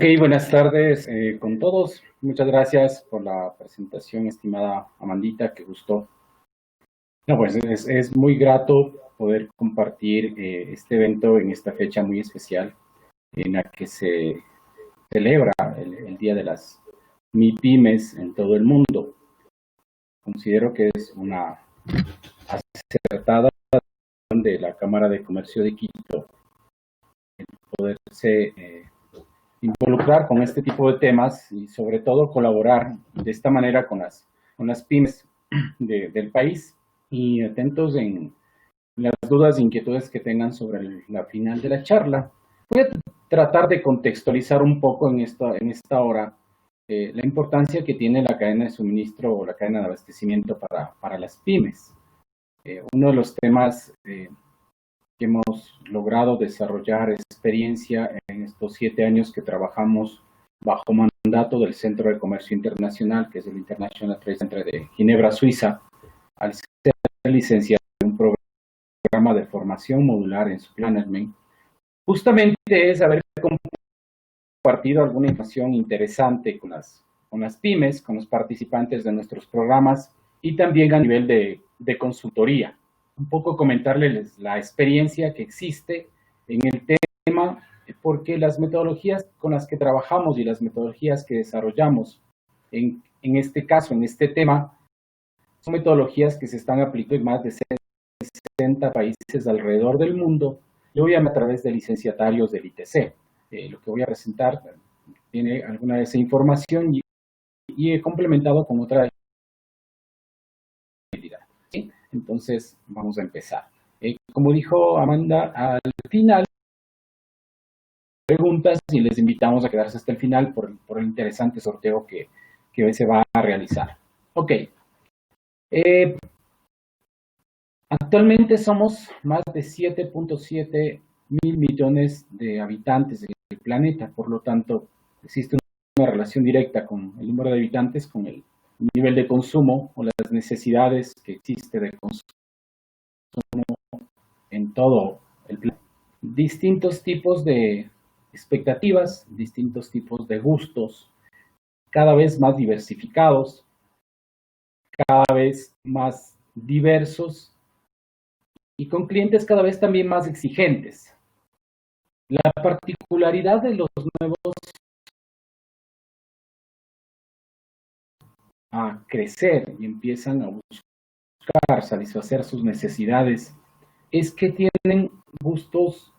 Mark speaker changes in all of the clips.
Speaker 1: Buenas tardes con todos. Muchas gracias por la presentación, estimada Amandita, qué gusto. No, pues es muy grato poder compartir este evento en esta fecha muy especial en la que se celebra el Día de las MIPYMES en todo el mundo. Considero que es una acertada de la Cámara de Comercio de Quito el poderse involucrar con este tipo de temas y sobre todo colaborar de esta manera con las pymes del país y atentos en las dudas e inquietudes que tengan sobre la final de la charla. Voy a tratar de contextualizar un poco en esta hora la importancia que tiene la cadena de suministro o la cadena de abastecimiento para las pymes. Uno de los temas que hemos logrado desarrollar experiencia en estos 7 años que trabajamos bajo mandato del Centro de Comercio Internacional, que es el International Trade Center de Ginebra, Suiza, al ser licenciado en un programa de formación modular en su Plannerman, justamente es haber compartido alguna información interesante con las pymes, con los participantes de nuestros programas y también a nivel de consultoría. Un poco comentarles la experiencia que existe en el tema, porque las metodologías con las que trabajamos y las metodologías que desarrollamos en este caso, en este tema, son metodologías que se están aplicando en más de 60 países alrededor del mundo y obviamente a través de licenciatarios del ITC. Lo que voy a presentar tiene alguna de esa información y he complementado con otra habilidad. ¿Sí? Entonces, vamos a empezar. Como dijo Amanda, al final, preguntas y les invitamos a quedarse hasta el final por el interesante sorteo que hoy se va a realizar. Ok. Actualmente somos más de 7.7 mil millones de habitantes en el planeta, por lo tanto, existe una relación directa con el número de habitantes, con el nivel de consumo o las necesidades que existe de consumo en todo el planeta. Distintos tipos de expectativas, distintos tipos de gustos, cada vez más diversificados, cada vez más diversos y con clientes cada vez también más exigentes. La particularidad de los nuevos a crecer y empiezan a buscar satisfacer sus necesidades es que tienen gustos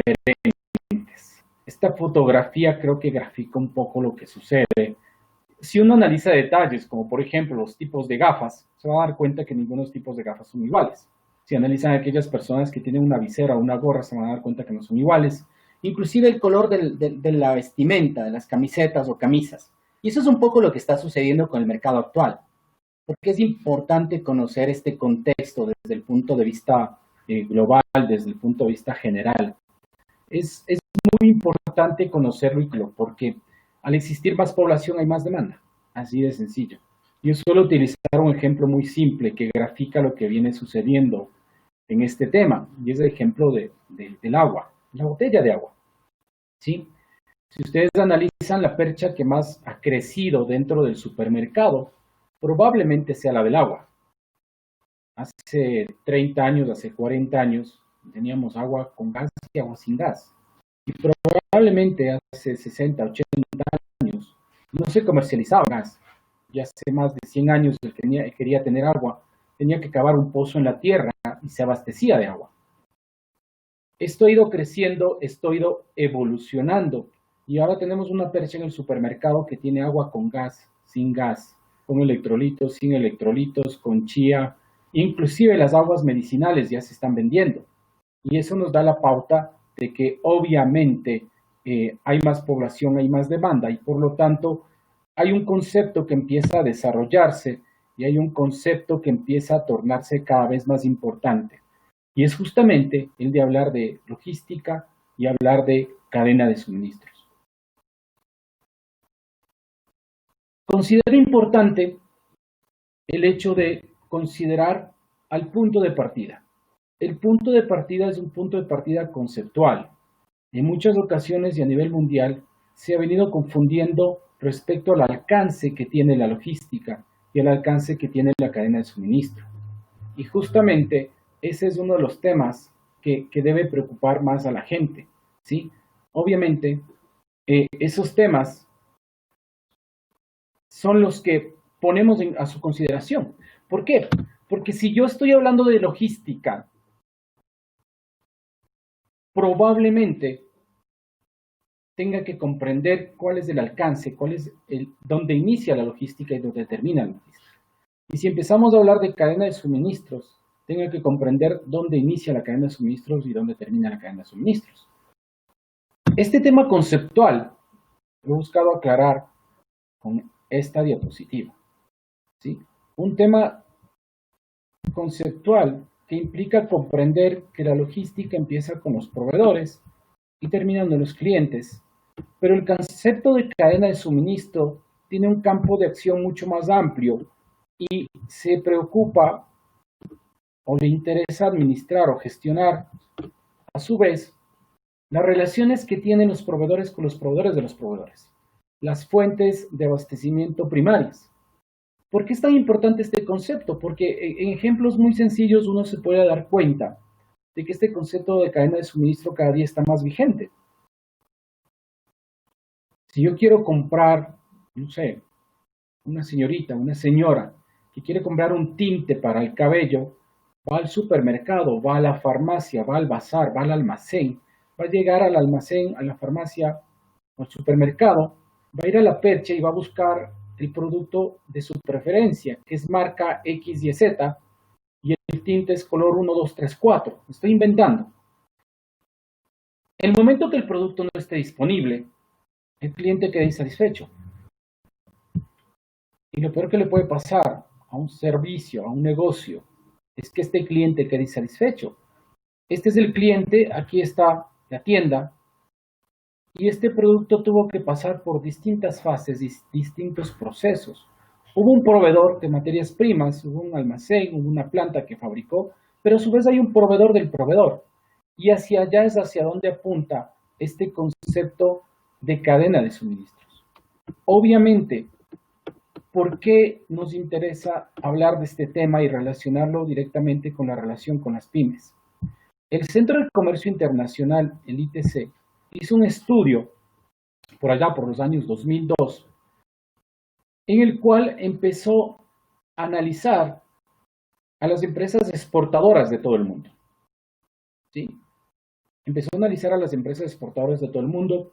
Speaker 1: diferentes. Esta fotografía creo que grafica un poco lo que sucede. Si uno analiza detalles, como por ejemplo los tipos de gafas, se va a dar cuenta que ninguno de los tipos de gafas son iguales. Si analizan a aquellas personas que tienen una visera o una gorra, se van a dar cuenta que no son iguales. Inclusive el color de la vestimenta, de las camisetas o camisas. Y eso es un poco lo que está sucediendo con el mercado actual. Porque es importante conocer este contexto desde el punto de vista global, desde el punto de vista general. Es muy importante conocerlo porque al existir más población hay más demanda, así de sencillo. Yo suelo utilizar un ejemplo muy simple que grafica lo que viene sucediendo en este tema, y es el ejemplo del agua, la botella de agua. ¿Sí? Si ustedes analizan la percha que más ha crecido dentro del supermercado, probablemente sea la del agua. Hace 30 años, hace 40 años, teníamos agua con gas y agua sin gas. Y probablemente hace 60, 80 años no se comercializaba gas. Y hace más de 100 años el que quería tener agua tenía que cavar un pozo en la tierra y se abastecía de agua. Esto ha ido creciendo, esto ha ido evolucionando y ahora tenemos una percha en el supermercado que tiene agua con gas, con electrolitos, sin electrolitos, con chía, inclusive las aguas medicinales ya se están vendiendo. Y eso nos da la pauta de que obviamente hay más población, hay más demanda y por lo tanto hay un concepto que empieza a desarrollarse y hay un concepto que empieza a tornarse cada vez más importante. Y es justamente el de hablar de logística y hablar de cadena de suministros. Considero importante el hecho de considerar al punto de partida. El punto de partida es un punto de partida conceptual. en muchas ocasiones y a nivel mundial se ha venido confundiendo respecto al alcance que tiene la logística y el alcance que tiene la cadena de suministro. Y justamente ese es uno de los temas que debe preocupar más a la gente, ¿sí? Obviamente, esos temas son los que ponemos a su consideración. ¿Por qué? Porque si yo estoy hablando de logística, probablemente tenga que comprender cuál es el alcance, dónde inicia la logística y dónde termina la logística. Y si empezamos a hablar de cadena de suministros, tenga que comprender dónde inicia la cadena de suministros y dónde termina la cadena de suministros. Este tema conceptual lo he buscado aclarar con esta diapositiva, ¿sí? Un tema conceptual que implica comprender que la logística empieza con los proveedores y termina en los clientes, pero el concepto de cadena de suministro tiene un campo de acción mucho más amplio y se preocupa o le interesa administrar o gestionar, a su vez, las relaciones que tienen los proveedores con los proveedores de los proveedores, las fuentes de abastecimiento primarias. ¿Por qué es tan importante este concepto? Porque en ejemplos muy sencillos uno se puede dar cuenta de que este concepto de cadena de suministro cada día está más vigente. Si yo quiero comprar, no sé, una señorita, una señora que quiere comprar un tinte para el cabello, va al supermercado, va a la farmacia, va al bazar, va al almacén, va a llegar al almacén, a la farmacia, al supermercado, va a ir a la percha y va a buscar el producto de su preferencia, que es marca X, Y, Z, y el tinte es color 1, 2, 3, 4. Estoy inventando. El momento que el producto no esté disponible, el cliente queda insatisfecho. Y lo peor que le puede pasar a un servicio, a un negocio, es que este cliente quede insatisfecho. Este es el cliente, aquí está la tienda, y este producto tuvo que pasar por distintas fases, distintos procesos. Hubo un proveedor de materias primas, hubo un almacén, hubo una planta que fabricó, pero a su vez hay un proveedor del proveedor. Y hacia allá es hacia donde apunta este concepto de cadena de suministros. Obviamente, ¿por qué nos interesa hablar de este tema y relacionarlo directamente con la relación con las pymes? El Centro de Comercio Internacional, el ITC, hizo un estudio por allá por los años 2002, en el cual empezó a analizar a las empresas exportadoras de todo el mundo. ¿Sí? Empezó a analizar a las empresas exportadoras de todo el mundo,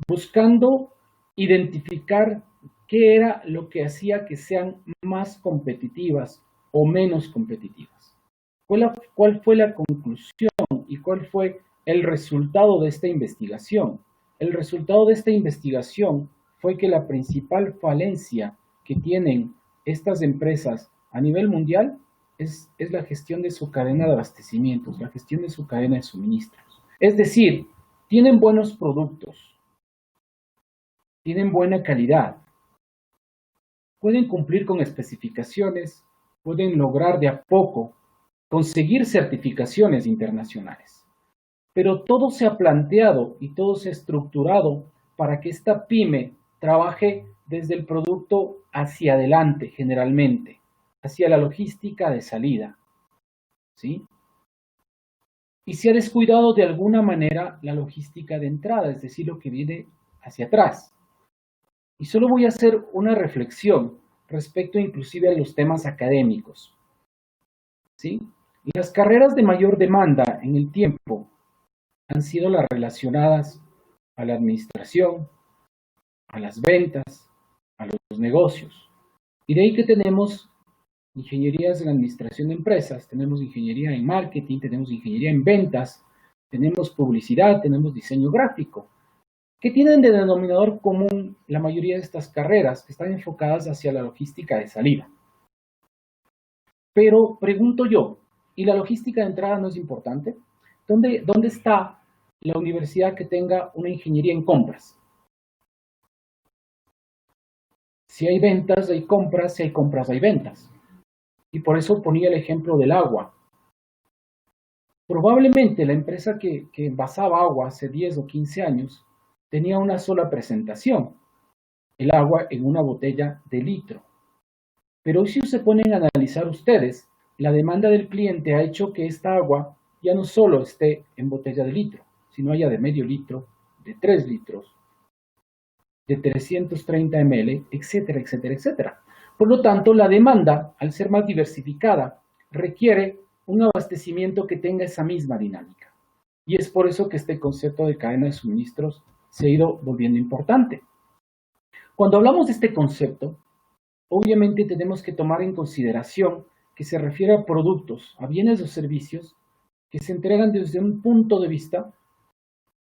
Speaker 1: buscando identificar qué era lo que hacía que sean más competitivas o menos competitivas. ¿Cuál fue la conclusión y cuál fue el resultado de esta investigación? El resultado de esta investigación fue que la principal falencia que tienen estas empresas a nivel mundial es la gestión de su cadena de abastecimientos, la gestión de su cadena de suministros. Es decir, tienen buenos productos, tienen buena calidad, pueden cumplir con especificaciones, pueden lograr de a poco conseguir certificaciones internacionales. Pero todo se ha planteado y todo se ha estructurado para que esta pyme trabaje desde el producto hacia adelante, generalmente, hacia la logística de salida, ¿sí? Y se ha descuidado de alguna manera la logística de entrada, es decir, lo que viene hacia atrás. Y solo voy a hacer una reflexión respecto inclusive a los temas académicos, ¿sí? Las carreras de mayor demanda en el tiempo han sido las relacionadas a la administración, a las ventas, a los negocios. Y de ahí que tenemos ingenierías en administración de empresas, tenemos ingeniería en marketing, tenemos ingeniería en ventas, tenemos publicidad, tenemos diseño gráfico, que tienen de denominador común la mayoría de estas carreras que están enfocadas hacia la logística de salida. Pero pregunto yo, ¿y la logística de entrada no es importante? ¿Dónde está la universidad que tenga una ingeniería en compras? Si hay ventas, hay compras, si hay compras, hay ventas. Y por eso ponía el ejemplo del agua. Probablemente la empresa que envasaba agua hace 10 o 15 años tenía una sola presentación, el agua en una botella de litro. Pero hoy si se ponen a analizar ustedes, la demanda del cliente ha hecho que esta agua ya no solo esté en botella de litro, sino haya de medio litro, de 3 litros, de 330 ml, etcétera, etcétera, etcétera. Por lo tanto, la demanda, al ser más diversificada, requiere un abastecimiento que tenga esa misma dinámica. Y es por eso que este concepto de cadena de suministros se ha ido volviendo importante. Cuando hablamos de este concepto, obviamente tenemos que tomar en consideración que se refiere a productos, a bienes o servicios que se entregan desde un punto de vista,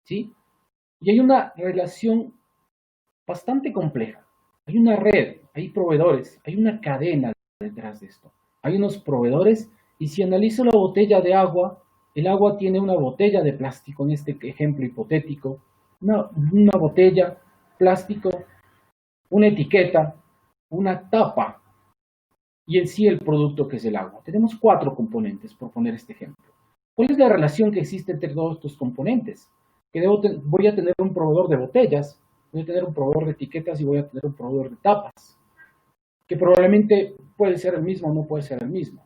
Speaker 1: ¿sí? Y hay una relación bastante compleja. Hay una red, hay proveedores, hay una cadena detrás de esto. Hay unos proveedores y si analizo la botella de agua, el agua tiene una botella de plástico, en este ejemplo hipotético, una botella, plástico, una etiqueta, una tapa y en sí el producto que es el agua. Tenemos 4 componentes, por poner este ejemplo. ¿Cuál es la relación que existe entre todos estos componentes? Que voy a tener un proveedor de botellas, voy a tener un proveedor de etiquetas y voy a tener un proveedor de tapas, que probablemente puede ser el mismo o no puede ser el mismo.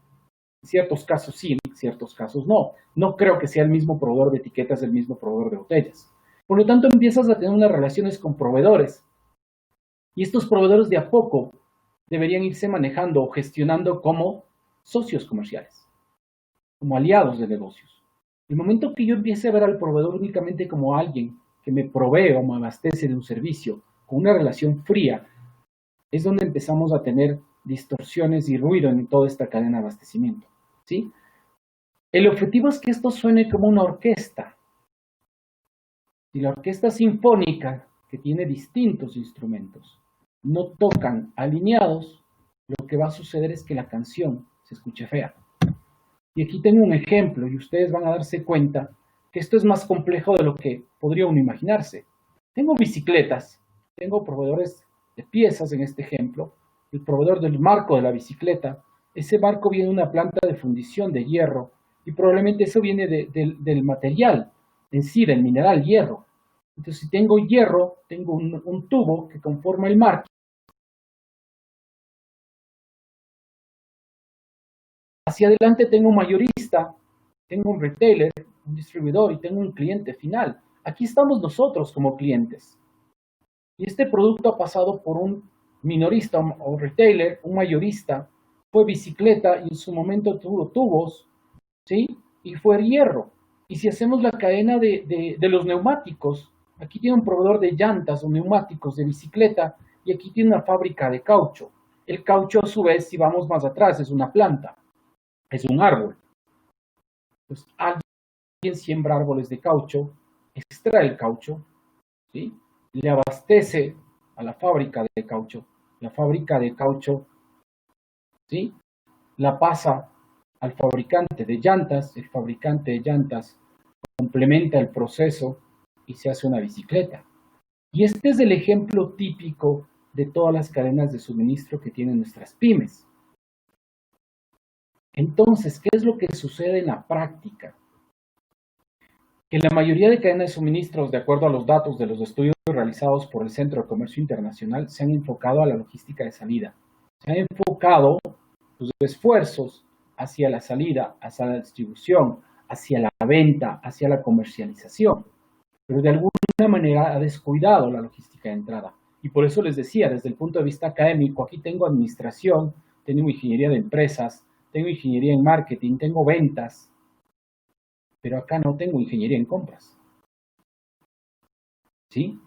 Speaker 1: En ciertos casos sí, en ciertos casos no. No creo que sea el mismo proveedor de etiquetas, el mismo proveedor de botellas. Por lo tanto, empiezas a tener unas relaciones con proveedores. Y estos proveedores de a poco deberían irse manejando o gestionando como socios comerciales, como aliados de negocios. El momento que yo empiece a ver al proveedor únicamente como alguien que me provee o me abastece de un servicio con una relación fría, es donde empezamos a tener distorsiones y ruido en toda esta cadena de abastecimiento, ¿sí? El objetivo es que esto suene como una orquesta. Si la orquesta sinfónica, que tiene distintos instrumentos, no tocan alineados, lo que va a suceder es que la canción se escuche fea. Y aquí tengo un ejemplo y ustedes van a darse cuenta que esto es más complejo de lo que podría uno imaginarse. Tengo bicicletas, tengo proveedores de piezas en este ejemplo, el proveedor del marco de la bicicleta, ese marco viene de una planta de fundición de hierro y probablemente eso viene del material en sí, del mineral hierro. Entonces si tengo hierro, tengo un tubo que conforma el marco. Hacia adelante tengo un mayorista, tengo un retailer, un distribuidor y tengo un cliente final. Aquí estamos nosotros como clientes. Y este producto ha pasado por un minorista o retailer, un mayorista, fue bicicleta y en su momento tuvo tubos, ¿sí? Y fue hierro. Y si hacemos la cadena de los neumáticos, aquí tiene un proveedor de llantas o neumáticos de bicicleta y aquí tiene una fábrica de caucho. El caucho a su vez, si vamos más atrás, es una planta, es un árbol. Pues alguien siembra árboles de caucho, extrae el caucho, ¿sí? Le abastece a la fábrica de caucho. La fábrica de caucho, ¿sí? La pasa al fabricante de llantas. El fabricante de llantas complementa el proceso y se hace una bicicleta. Y este es el ejemplo típico de todas las cadenas de suministro que tienen nuestras pymes. Entonces, ¿qué es lo que sucede en la práctica? Que la mayoría de cadenas de suministros, de acuerdo a los datos de los estudios realizados por el Centro de Comercio Internacional, se han enfocado a la logística de salida. Se han enfocado sus esfuerzos hacia la salida, hacia la distribución, hacia la venta, hacia la comercialización. Pero de alguna manera ha descuidado la logística de entrada. Y por eso les decía, desde el punto de vista académico, aquí tengo administración, tengo ingeniería de empresas, tengo ingeniería en marketing, tengo ventas, pero acá no tengo ingeniería en compras. ¿Sí?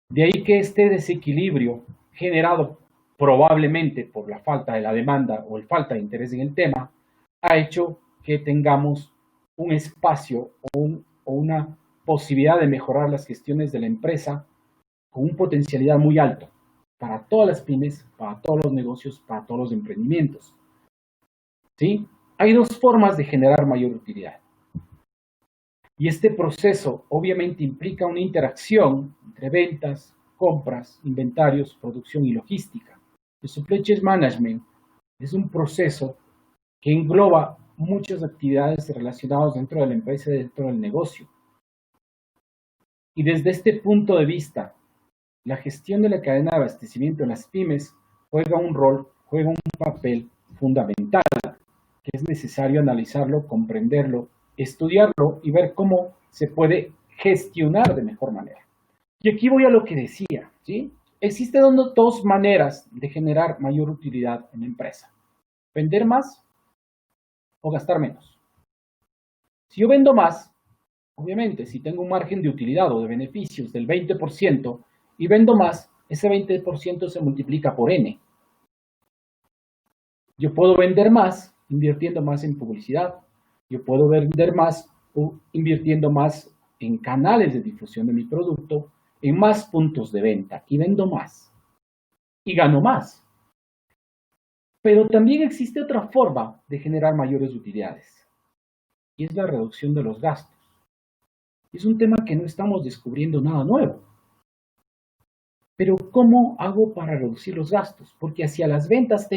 Speaker 1: De ahí que este desequilibrio generado probablemente por la falta de la demanda o el falta de interés en el tema, ha hecho que tengamos un espacio o una posibilidad de mejorar las gestiones de la empresa con un potencialidad muy alto para todas las pymes, para todos los negocios, para todos los emprendimientos. ¿Sí? Hay 2 formas de generar mayor utilidad. Y este proceso obviamente implica una interacción entre ventas, compras, inventarios, producción y logística. El Supply Chain Management es un proceso que engloba muchas actividades relacionadas dentro de la empresa y dentro del negocio. Y desde este punto de vista, la gestión de la cadena de abastecimiento en las pymes juega un papel fundamental, que es necesario analizarlo, comprenderlo, estudiarlo y ver cómo se puede gestionar de mejor manera. Y aquí voy a lo que decía, ¿sí? Existen dos maneras de generar mayor utilidad en la empresa: vender más o gastar menos. Si yo vendo más, obviamente, si tengo un margen de utilidad o de beneficios del 20% y vendo más, ese 20% se multiplica por N. Yo puedo vender más invirtiendo más en publicidad. Yo puedo vender más invirtiendo más en canales de difusión de mi producto, en más puntos de venta, y vendo más. Y gano más. Pero también existe otra forma de generar mayores utilidades, y es la reducción de los gastos. Es un tema que no estamos descubriendo nada nuevo. Pero ¿cómo hago para reducir los gastos? Porque hacia las ventas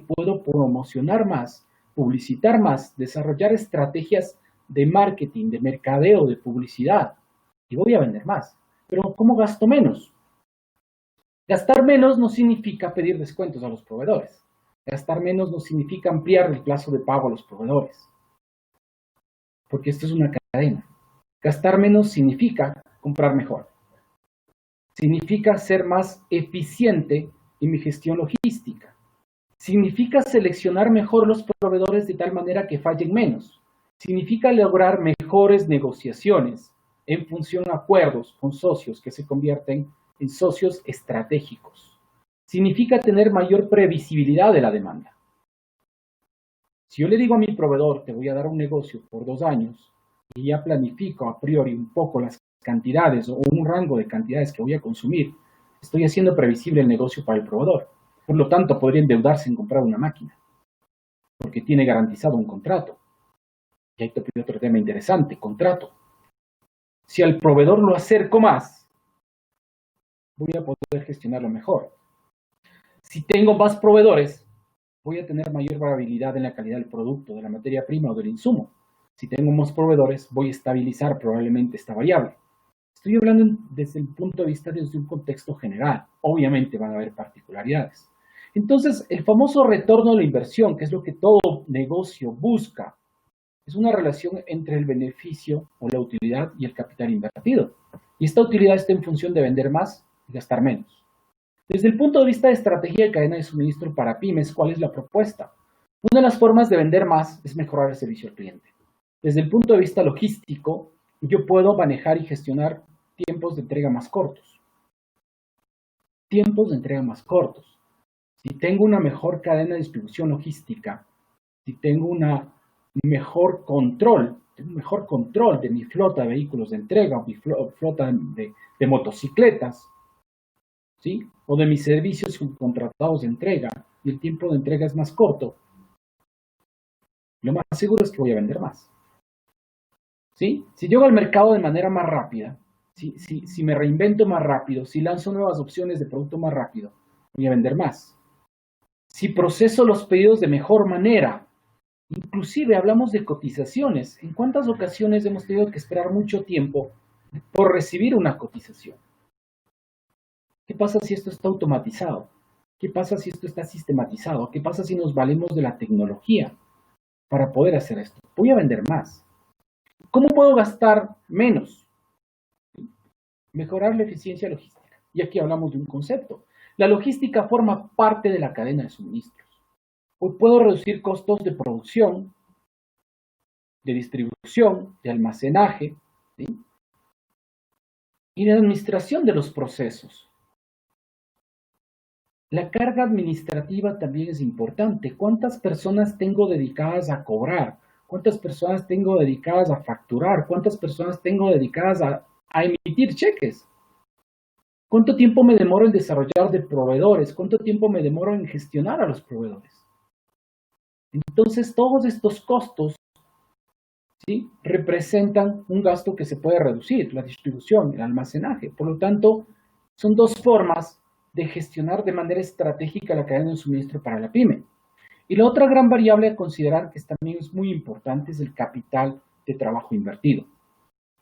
Speaker 1: puedo promocionar más, publicitar más, desarrollar estrategias de marketing, de mercadeo, de publicidad, y voy a vender más. Pero ¿cómo gasto menos? Gastar menos no significa pedir descuentos a los proveedores. Gastar menos no significa ampliar el plazo de pago a los proveedores, porque esto es una cadena. Gastar menos significa comprar mejor. Significa ser más eficiente en mi gestión logística. Significa seleccionar mejor los proveedores de tal manera que fallen menos. Significa lograr mejores negociaciones en función a acuerdos con socios que se convierten en socios estratégicos. Significa tener mayor previsibilidad de la demanda. Si yo le digo a mi proveedor, te voy a dar un negocio por 2 años, y ya planifico a priori un poco las cantidades o un rango de cantidades que voy a consumir, estoy haciendo previsible el negocio para el proveedor. Por lo tanto, podría endeudarse en comprar una máquina, porque tiene garantizado un contrato. Y ahí te pido otro tema interesante: contrato. Si al proveedor lo acerco más, voy a poder gestionarlo mejor. Si tengo más proveedores, voy a tener mayor variabilidad en la calidad del producto, de la materia prima o del insumo. Si tengo más proveedores, voy a estabilizar probablemente esta variable. Estoy hablando desde el punto de vista desde un contexto general. Obviamente van a haber particularidades. Entonces, el famoso retorno de la inversión, que es lo que todo negocio busca, es una relación entre el beneficio o la utilidad y el capital invertido. Y esta utilidad está en función de vender más y gastar menos. Desde el punto de vista de estrategia de cadena de suministro para pymes, ¿cuál es la propuesta? Una de las formas de vender más es mejorar el servicio al cliente. Desde el punto de vista logístico, yo puedo manejar y gestionar tiempos de entrega más cortos. Tiempos de entrega más cortos. Si tengo una mejor cadena de distribución logística, si tengo un mejor control de mi flota de vehículos de entrega, o mi flota de motocicletas, ¿sí? O de mis servicios subcontratados de entrega, y el tiempo de entrega es más corto, lo más seguro es que voy a vender más. ¿Sí? Si llego al mercado de manera más rápida, si me reinvento más rápido, si lanzo nuevas opciones de producto más rápido, voy a vender más. Si proceso los pedidos de mejor manera, inclusive hablamos de cotizaciones. ¿En cuántas ocasiones hemos tenido que esperar mucho tiempo por recibir una cotización? ¿Qué pasa si esto está automatizado? ¿Qué pasa si esto está sistematizado? ¿Qué pasa si nos valemos de la tecnología para poder hacer esto? Voy a vender más. ¿Cómo puedo gastar menos? Mejorar la eficiencia logística. Y aquí hablamos de un concepto. La logística forma parte de la cadena de suministros. Hoy puedo reducir costos de producción, de distribución, de almacenaje, ¿sí? Y de administración de los procesos. La carga administrativa también es importante. ¿Cuántas personas tengo dedicadas a cobrar? ¿Cuántas personas tengo dedicadas a facturar? ¿Cuántas personas tengo dedicadas a emitir cheques? ¿Cuánto tiempo me demoro en desarrollar de proveedores? ¿Cuánto tiempo me demoro en gestionar a los proveedores? Entonces, todos estos costos, ¿sí?, representan un gasto que se puede reducir: la distribución, el almacenaje. Por lo tanto, son dos formas de gestionar de manera estratégica la cadena de suministro para la pyme. Y la otra gran variable a considerar que también es muy importante es el capital de trabajo invertido.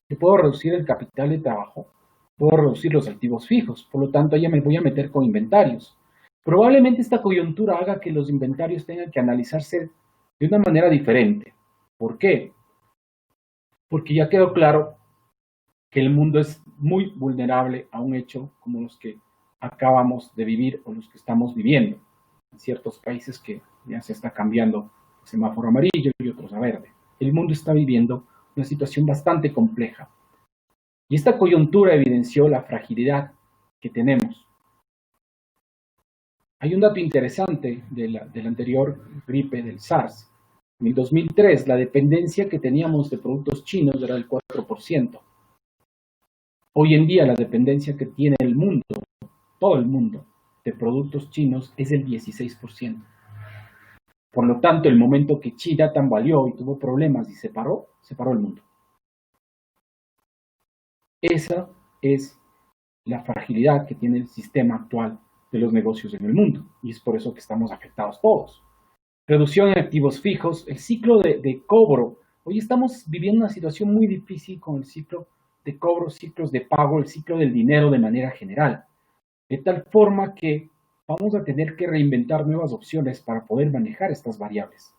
Speaker 1: Si puedo reducir el capital de trabajo, puedo reducir los activos fijos, por lo tanto ya me voy a meter con inventarios. Probablemente esta coyuntura haga que los inventarios tengan que analizarse de una manera diferente. ¿Por qué? Porque ya quedó claro que el mundo es muy vulnerable a un hecho como los que acabamos de vivir o los que estamos viviendo. En ciertos países que ya se está cambiando el semáforo amarillo y otros a verde. El mundo está viviendo una situación bastante compleja. Y esta coyuntura evidenció la fragilidad que tenemos. Hay un dato interesante de la anterior gripe del SARS. En el 2003, la dependencia que teníamos de productos chinos era del 4%. Hoy en día, la dependencia que tiene el mundo, todo el mundo, de productos chinos es del 16%. Por lo tanto, el momento que China tambaleó y tuvo problemas y se paró el mundo. Esa es la fragilidad que tiene el sistema actual de los negocios en el mundo, y es por eso que estamos afectados todos. Reducción en activos fijos, el ciclo de cobro. Hoy estamos viviendo una situación muy difícil con el ciclo de cobro, ciclos de pago, el ciclo del dinero de manera general. De tal forma que vamos a tener que reinventar nuevas opciones para poder manejar estas variables.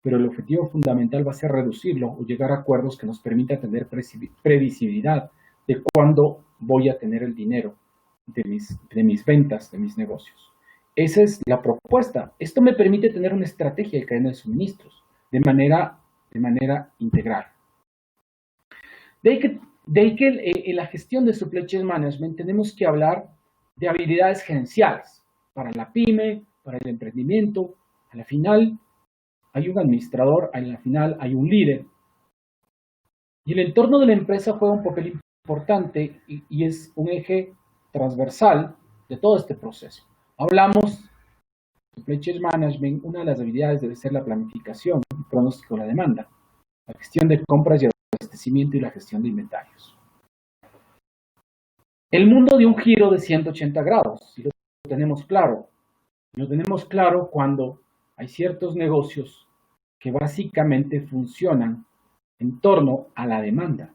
Speaker 1: Pero el objetivo fundamental va a ser reducirlo o llegar a acuerdos que nos permitan tener previsibilidad de cuándo voy a tener el dinero de mis ventas, de mis negocios. Esa es la propuesta. Esto me permite tener una estrategia de cadena de suministros de manera integral. De ahí que en la gestión de supply chain management tenemos que hablar de habilidades gerenciales para la pyme, para el emprendimiento. A la final hay un administrador, a la final hay un líder. Y el entorno de la empresa juega un papel importante y es un eje transversal de todo este proceso. Hablamos de supply chain management, una de las habilidades debe ser la planificación, el pronóstico de la demanda, la gestión de compras y abastecimiento y la gestión de inventarios. El mundo dio un giro de 180 grados, y lo tenemos claro. Lo tenemos claro cuando hay ciertos negocios que básicamente funcionan en torno a la demanda.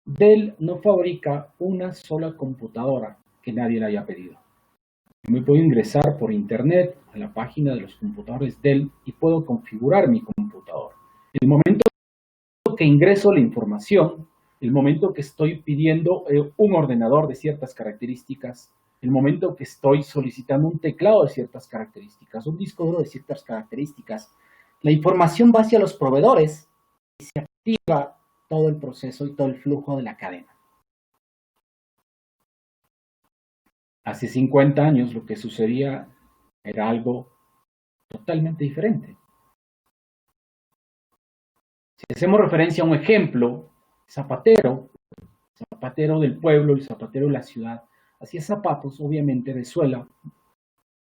Speaker 1: Dell no fabrica una sola computadora que nadie le haya pedido. Me puedo ingresar por internet a la página de los computadores Dell y puedo configurar mi computador. El momento que ingreso la información, el momento que estoy pidiendo un ordenador de ciertas características, el momento que estoy solicitando un teclado de ciertas características, un disco duro de ciertas características, la información va hacia los proveedores y se activa todo el proceso y todo el flujo de la cadena. Hace 50 años lo que sucedía era algo totalmente diferente. Si hacemos referencia a un ejemplo, zapatero del pueblo, el zapatero de la ciudad, hacía zapatos, obviamente, de suela,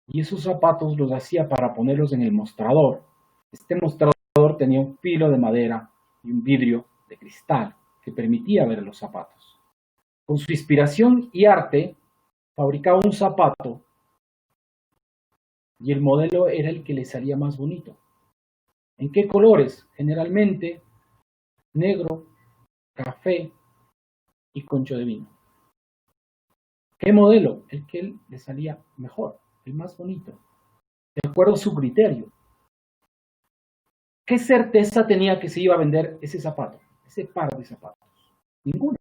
Speaker 1: y esos zapatos los hacía para ponerlos en el mostrador. Este mostrador tenía un filo de madera y un vidrio de cristal que permitía ver los zapatos. Con su inspiración y arte, fabricaba un zapato y el modelo era el que le salía más bonito. ¿En qué colores? Generalmente negro, café y concho de vino. ¿Qué modelo? El que le salía mejor, el más bonito, de acuerdo a su criterio. ¿Qué certeza tenía que se iba a vender ese zapato, ese par de zapatos? Ninguna.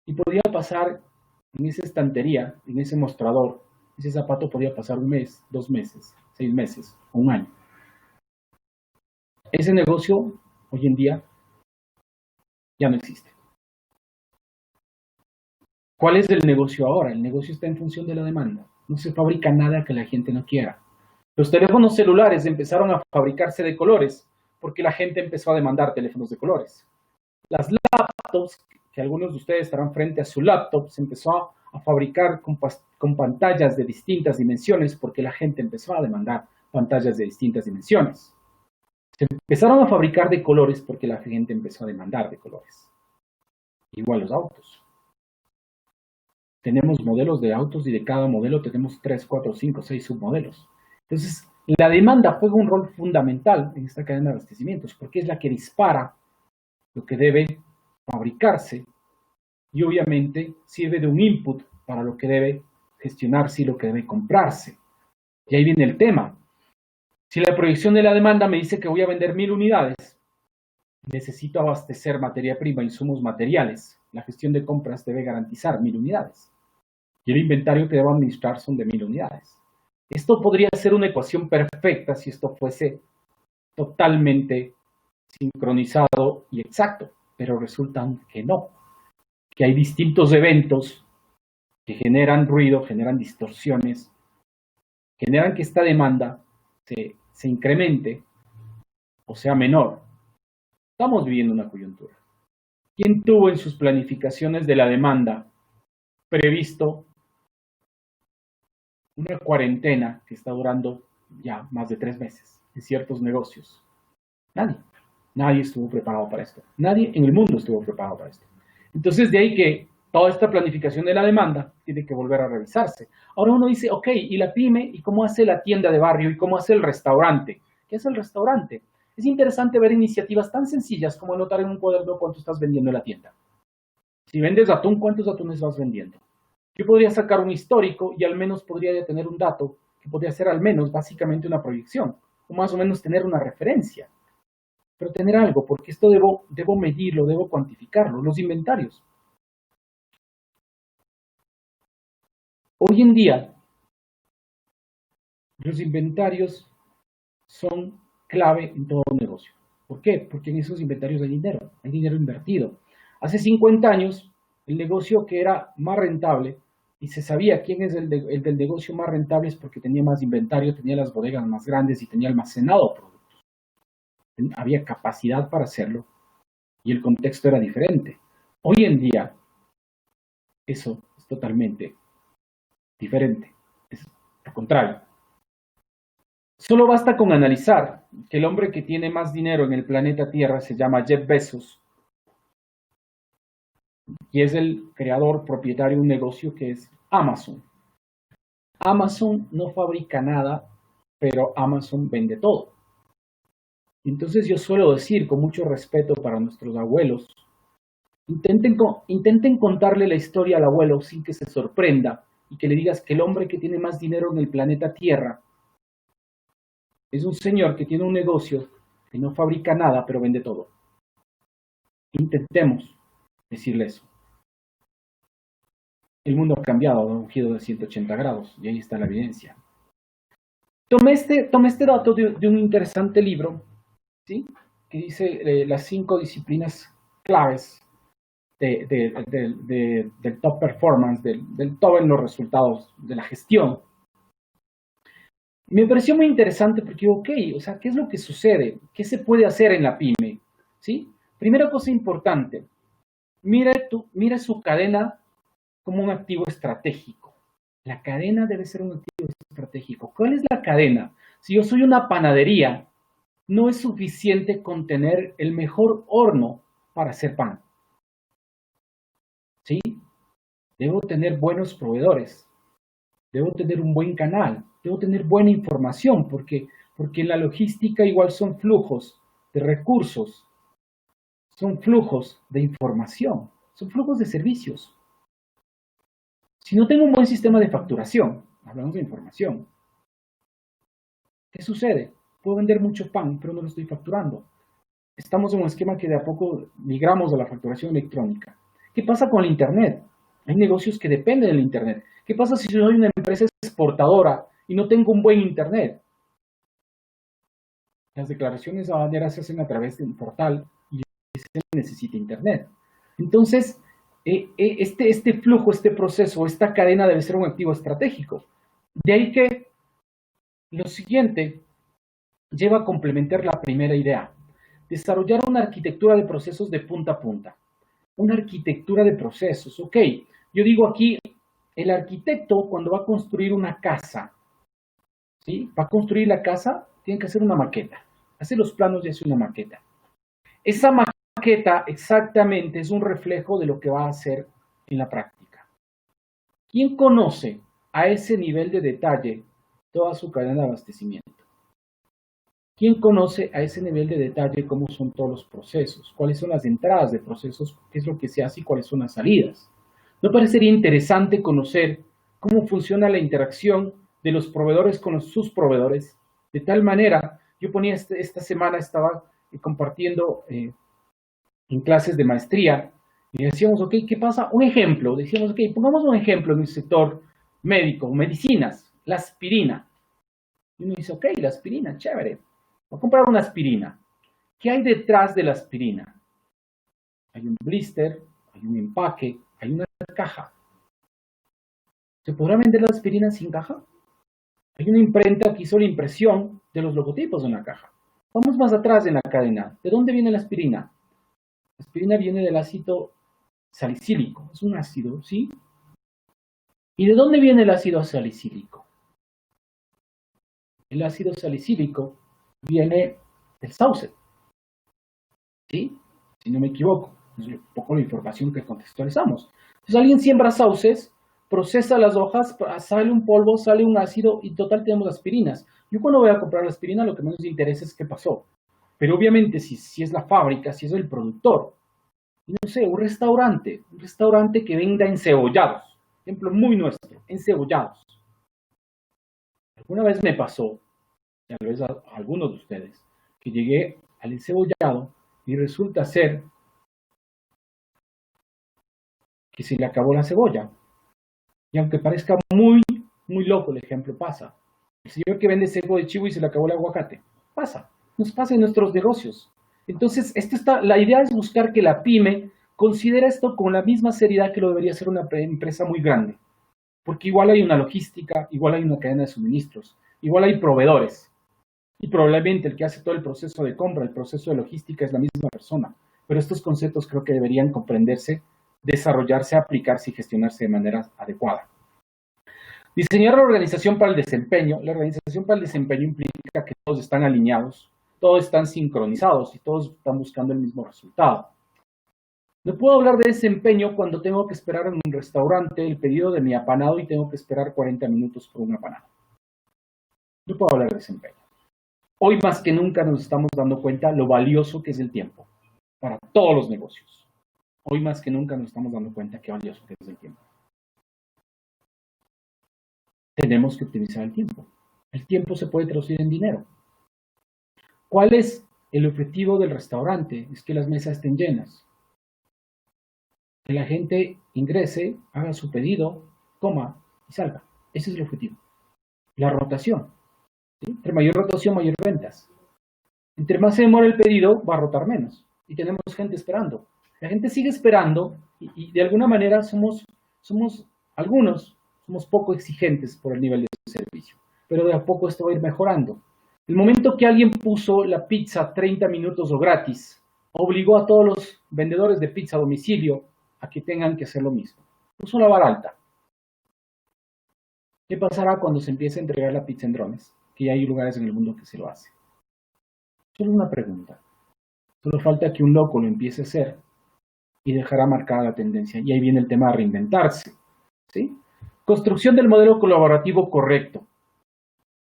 Speaker 1: Y podía pasar en esa estantería, en ese mostrador, ese zapato podía pasar un mes, 2 meses, 6 meses, un año. Ese negocio hoy en día ya no existe. ¿Cuál es el negocio ahora? El negocio está en función de la demanda. No se fabrica nada que la gente no quiera. Los teléfonos celulares empezaron a fabricarse de colores porque la gente empezó a demandar teléfonos de colores. Las laptops, que algunos de ustedes estarán frente a su laptop, se empezó a fabricar con pantallas de distintas dimensiones porque la gente empezó a demandar pantallas de distintas dimensiones. Se empezaron a fabricar de colores porque la gente empezó a demandar de colores. Igual los autos. tenemos modelos de autos y de cada modelo tenemos 3, 4, 5, 6 submodelos. Entonces, la demanda juega un rol fundamental en esta cadena de abastecimientos porque es la que dispara lo que debe fabricarse y obviamente sirve de un input para lo que debe gestionarse y lo que debe comprarse. Y ahí viene el tema. Si la proyección de la demanda me dice que voy a vender 1000 unidades, necesito abastecer materia prima, insumos materiales. La gestión de compras debe garantizar 1000 unidades. Y el inventario que debo administrar son de 1000 unidades. Esto podría ser una ecuación perfecta si esto fuese totalmente sincronizado y exacto, pero resulta que no, que hay distintos eventos que generan ruido, generan distorsiones, generan que esta demanda se incremente o sea menor. Estamos viviendo una coyuntura. ¿Quién tuvo en sus planificaciones de la demanda previsto una cuarentena que está durando ya más de 3 meses en ciertos negocios? Nadie. Nadie estuvo preparado para esto. Nadie en el mundo estuvo preparado para esto. Entonces, de ahí que toda esta planificación de la demanda tiene que volver a revisarse. Ahora uno dice, ok, ¿y la pyme? ¿Y cómo hace la tienda de barrio? ¿Y cómo hace el restaurante? ¿Qué hace el restaurante? Es interesante ver iniciativas tan sencillas como anotar en un cuaderno cuánto estás vendiendo en la tienda. Si vendes atún, ¿cuántos atunes vas vendiendo? Yo podría sacar un histórico y al menos podría tener un dato que podría ser al menos básicamente una proyección, o más o menos tener una referencia. Pero tener algo, porque esto debo medirlo, debo cuantificarlo. Los inventarios. Hoy en día, los inventarios son clave en todo negocio. ¿Por qué? Porque en esos inventarios hay dinero invertido. Hace 50 años, el negocio que era más rentable, y se sabía quién es el del negocio más rentable, es porque tenía más inventario, tenía las bodegas más grandes y tenía almacenado productos. Había capacidad para hacerlo y el contexto era diferente. Hoy en día, eso es totalmente diferente. Es lo contrario. Solo basta con analizar que el hombre que tiene más dinero en el planeta Tierra se llama Jeff Bezos y es el creador, propietario de un negocio que es Amazon. Amazon no fabrica nada, pero Amazon vende todo. Entonces yo suelo decir con mucho respeto para nuestros abuelos, intenten contarle la historia al abuelo sin que se sorprenda y que le digas que el hombre que tiene más dinero en el planeta Tierra es un señor que tiene un negocio que no fabrica nada, pero vende todo. Intentemos decirle eso. El mundo ha cambiado, ha un giro de 180 grados, y ahí está la evidencia. Tomé este dato de un interesante libro, ¿sí? Que dice las 5 disciplinas claves del top performance, del top en los resultados, de la gestión. Me pareció muy interesante porque, ok, o sea, ¿qué es lo que sucede? ¿Qué se puede hacer en la pyme? ¿Sí? Primera cosa importante, mire su cadena como un activo estratégico. La cadena debe ser un activo estratégico. ¿Cuál es la cadena? Si yo soy una panadería, no es suficiente con tener el mejor horno para hacer pan. ¿Sí? Debo tener buenos proveedores. Debo tener un buen canal. Debo tener buena información porque en la logística igual son flujos de recursos, son flujos de información, son flujos de servicios. Si no tengo un buen sistema de facturación, hablamos de información, ¿qué sucede? Puedo vender mucho pan, pero no lo estoy facturando. Estamos en un esquema que de a poco migramos a la facturación electrónica. ¿Qué pasa con el Internet? Hay negocios que dependen del Internet. ¿Qué pasa si soy una empresa exportadora y no tengo un buen Internet? Las declaraciones aduaneras se hacen a través de un portal y se necesita Internet. Entonces, este flujo, este proceso, esta cadena debe ser un activo estratégico. De ahí que lo siguiente lleva a complementar la primera idea. Desarrollar una arquitectura de procesos de punta a punta. Una arquitectura de procesos. Ok, yo digo aquí, el arquitecto cuando va a construir una casa, ¿sí? Va a construir la casa, tiene que hacer una maqueta. Hace los planos y hace una maqueta. Esa maqueta exactamente es un reflejo de lo que va a hacer en la práctica. ¿Quién conoce a ese nivel de detalle toda su cadena de abastecimiento? ¿Quién conoce a ese nivel de detalle cómo son todos los procesos? ¿Cuáles son las entradas de procesos? ¿Qué es lo que se hace y cuáles son las salidas? ¿No parecería interesante conocer cómo funciona la interacción de los proveedores con sus proveedores? De tal manera, yo ponía esta semana, estaba compartiendo en clases de maestría, y decíamos, ok, ¿qué pasa? Un ejemplo, decíamos, ok, pongamos un ejemplo en el sector médico, medicinas, la aspirina. Y uno dice, ok, la aspirina, chévere. Voy a comprar una aspirina. ¿Qué hay detrás de la aspirina? Hay un blister, hay un empaque, hay una caja. ¿Se podrá vender la aspirina sin caja? Hay una imprenta que hizo la impresión de los logotipos en la caja. Vamos más atrás en la cadena. ¿De dónde viene la aspirina? La aspirina viene del ácido salicílico. Es un ácido, ¿sí? ¿Y de dónde viene el ácido salicílico? El ácido salicílico viene del sauce, ¿sí? Si no me equivoco, es un poco la información que contextualizamos. Entonces alguien siembra sauces, procesa las hojas, sale un polvo, sale un ácido y total tenemos aspirinas. Yo cuando voy a comprar la aspirina lo que menos me interesa es qué pasó. Pero obviamente si es la fábrica, si es el productor, no sé, un restaurante que venda encebollados, ejemplo muy nuestro, encebollados. Alguna vez me pasó, tal vez a algunos de ustedes, que llegué al encebollado y resulta ser que se le acabó la cebolla. Y aunque parezca muy loco el ejemplo, pasa. El señor que vende seco de chivo y se le acabó el aguacate. Pasa. Nos pasa en nuestros negocios. Entonces, la idea es buscar que la pyme considere esto con la misma seriedad que lo debería hacer una empresa muy grande. Porque igual hay una logística, igual hay una cadena de suministros, igual hay proveedores. Y probablemente el que hace todo el proceso de compra, el proceso de logística es la misma persona. Pero estos conceptos creo que deberían comprenderse, desarrollarse, aplicarse y gestionarse de manera adecuada. Diseñar la organización para el desempeño. La organización para el desempeño implica que todos están alineados, todos están sincronizados y todos están buscando el mismo resultado. No puedo hablar de desempeño cuando tengo que esperar en un restaurante el pedido de mi apanado y tengo que esperar 40 minutos por un apanado. No puedo hablar de desempeño. Hoy más que nunca nos estamos dando cuenta lo valioso que es el tiempo para todos los negocios. Hoy más que nunca nos estamos dando cuenta qué valioso que es el tiempo. Tenemos que optimizar el tiempo. El tiempo se puede traducir en dinero. ¿Cuál es el objetivo del restaurante? Es que las mesas estén llenas. Que la gente ingrese, haga su pedido, coma y salga. Ese es el objetivo. La rotación. ¿Sí? Entre mayor rotación, mayor ventas. Entre más se demora el pedido, va a rotar menos. Y tenemos gente esperando. La gente sigue esperando y de alguna manera algunos somos poco exigentes por el nivel de servicio. Pero de a poco esto va a ir mejorando. El momento que alguien puso la pizza 30 minutos o gratis, obligó a todos los vendedores de pizza a domicilio a que tengan que hacer lo mismo. Puso la vara alta. ¿Qué pasará cuando se empiece a entregar la pizza en drones? Que ya hay lugares en el mundo que se lo hacen. Solo una pregunta. Solo falta que un loco lo empiece a hacer y dejará marcada la tendencia. Y ahí viene el tema de reinventarse. ¿Sí? Construcción del modelo colaborativo correcto.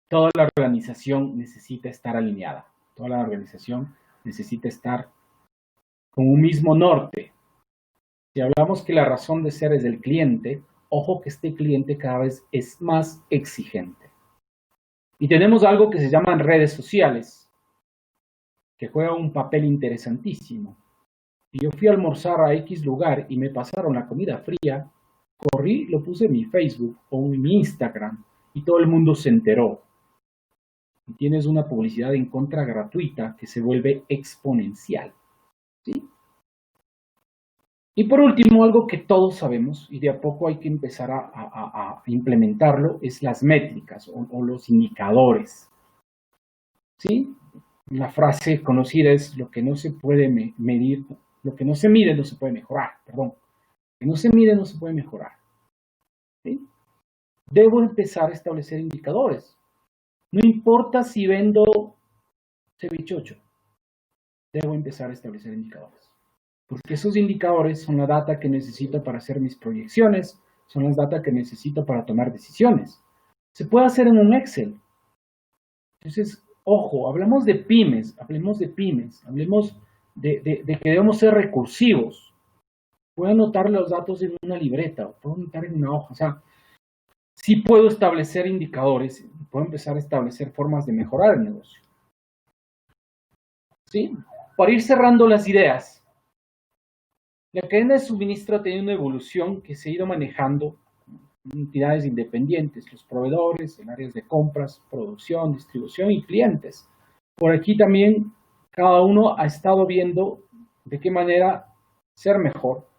Speaker 1: Toda la organización necesita estar alineada. Toda la organización necesita estar con un mismo norte. Si hablamos que la razón de ser es el cliente, ojo que este cliente cada vez es más exigente. Y tenemos algo que se llaman redes sociales, que juega un papel interesantísimo. Y yo fui a almorzar a X lugar y me pasaron la comida fría, corrí, lo puse en mi Facebook o en mi Instagram y todo el mundo se enteró. Y tienes una publicidad en contra gratuita que se vuelve exponencial. ¿Sí? Y por último, algo que todos sabemos y de a poco hay que empezar a implementarlo es las métricas o los indicadores. ¿Sí? La frase conocida es lo que no se puede medir, lo que no se mide no se puede mejorar, perdón. Lo que no se mide no se puede mejorar. ¿Sí? Debo empezar a establecer indicadores. No importa si vendo cevichocho, debo empezar a establecer indicadores. Porque esos indicadores son la data que necesito para hacer mis proyecciones, son las data que necesito para tomar decisiones. Se puede hacer en un Excel. Entonces, ojo, hablemos de pymes, hablemos de que debemos ser recursivos. Puedo anotar los datos en una libreta, puedo anotar en una hoja. O sea, sí puedo establecer indicadores, puedo empezar a establecer formas de mejorar el negocio. ¿Sí? Para ir cerrando las ideas, la cadena de suministro ha tenido una evolución que se ha ido manejando en entidades independientes, los proveedores, en áreas de compras, producción, distribución y clientes. Por aquí también cada uno ha estado viendo de qué manera ser mejor,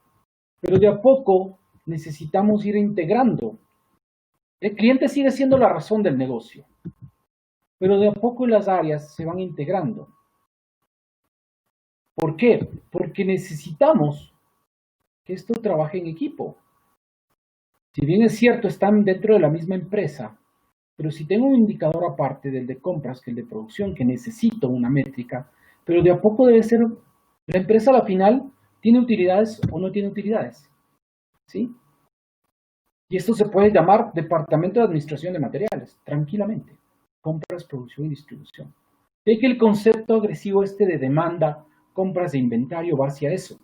Speaker 1: pero de a poco necesitamos ir integrando. El cliente sigue siendo la razón del negocio, pero de a poco las áreas se van integrando. ¿Por qué? Porque necesitamos que esto trabaje en equipo. Si bien es cierto, están dentro de la misma empresa, pero si tengo un indicador aparte del de compras que el de producción, que necesito una métrica, pero de a poco debe ser, la empresa a la final tiene utilidades o no tiene utilidades. ¿Sí? Y esto se puede llamar Departamento de Administración de Materiales, tranquilamente. Compras, producción y distribución. De que el concepto agresivo de demanda, compras de inventario va hacia eso.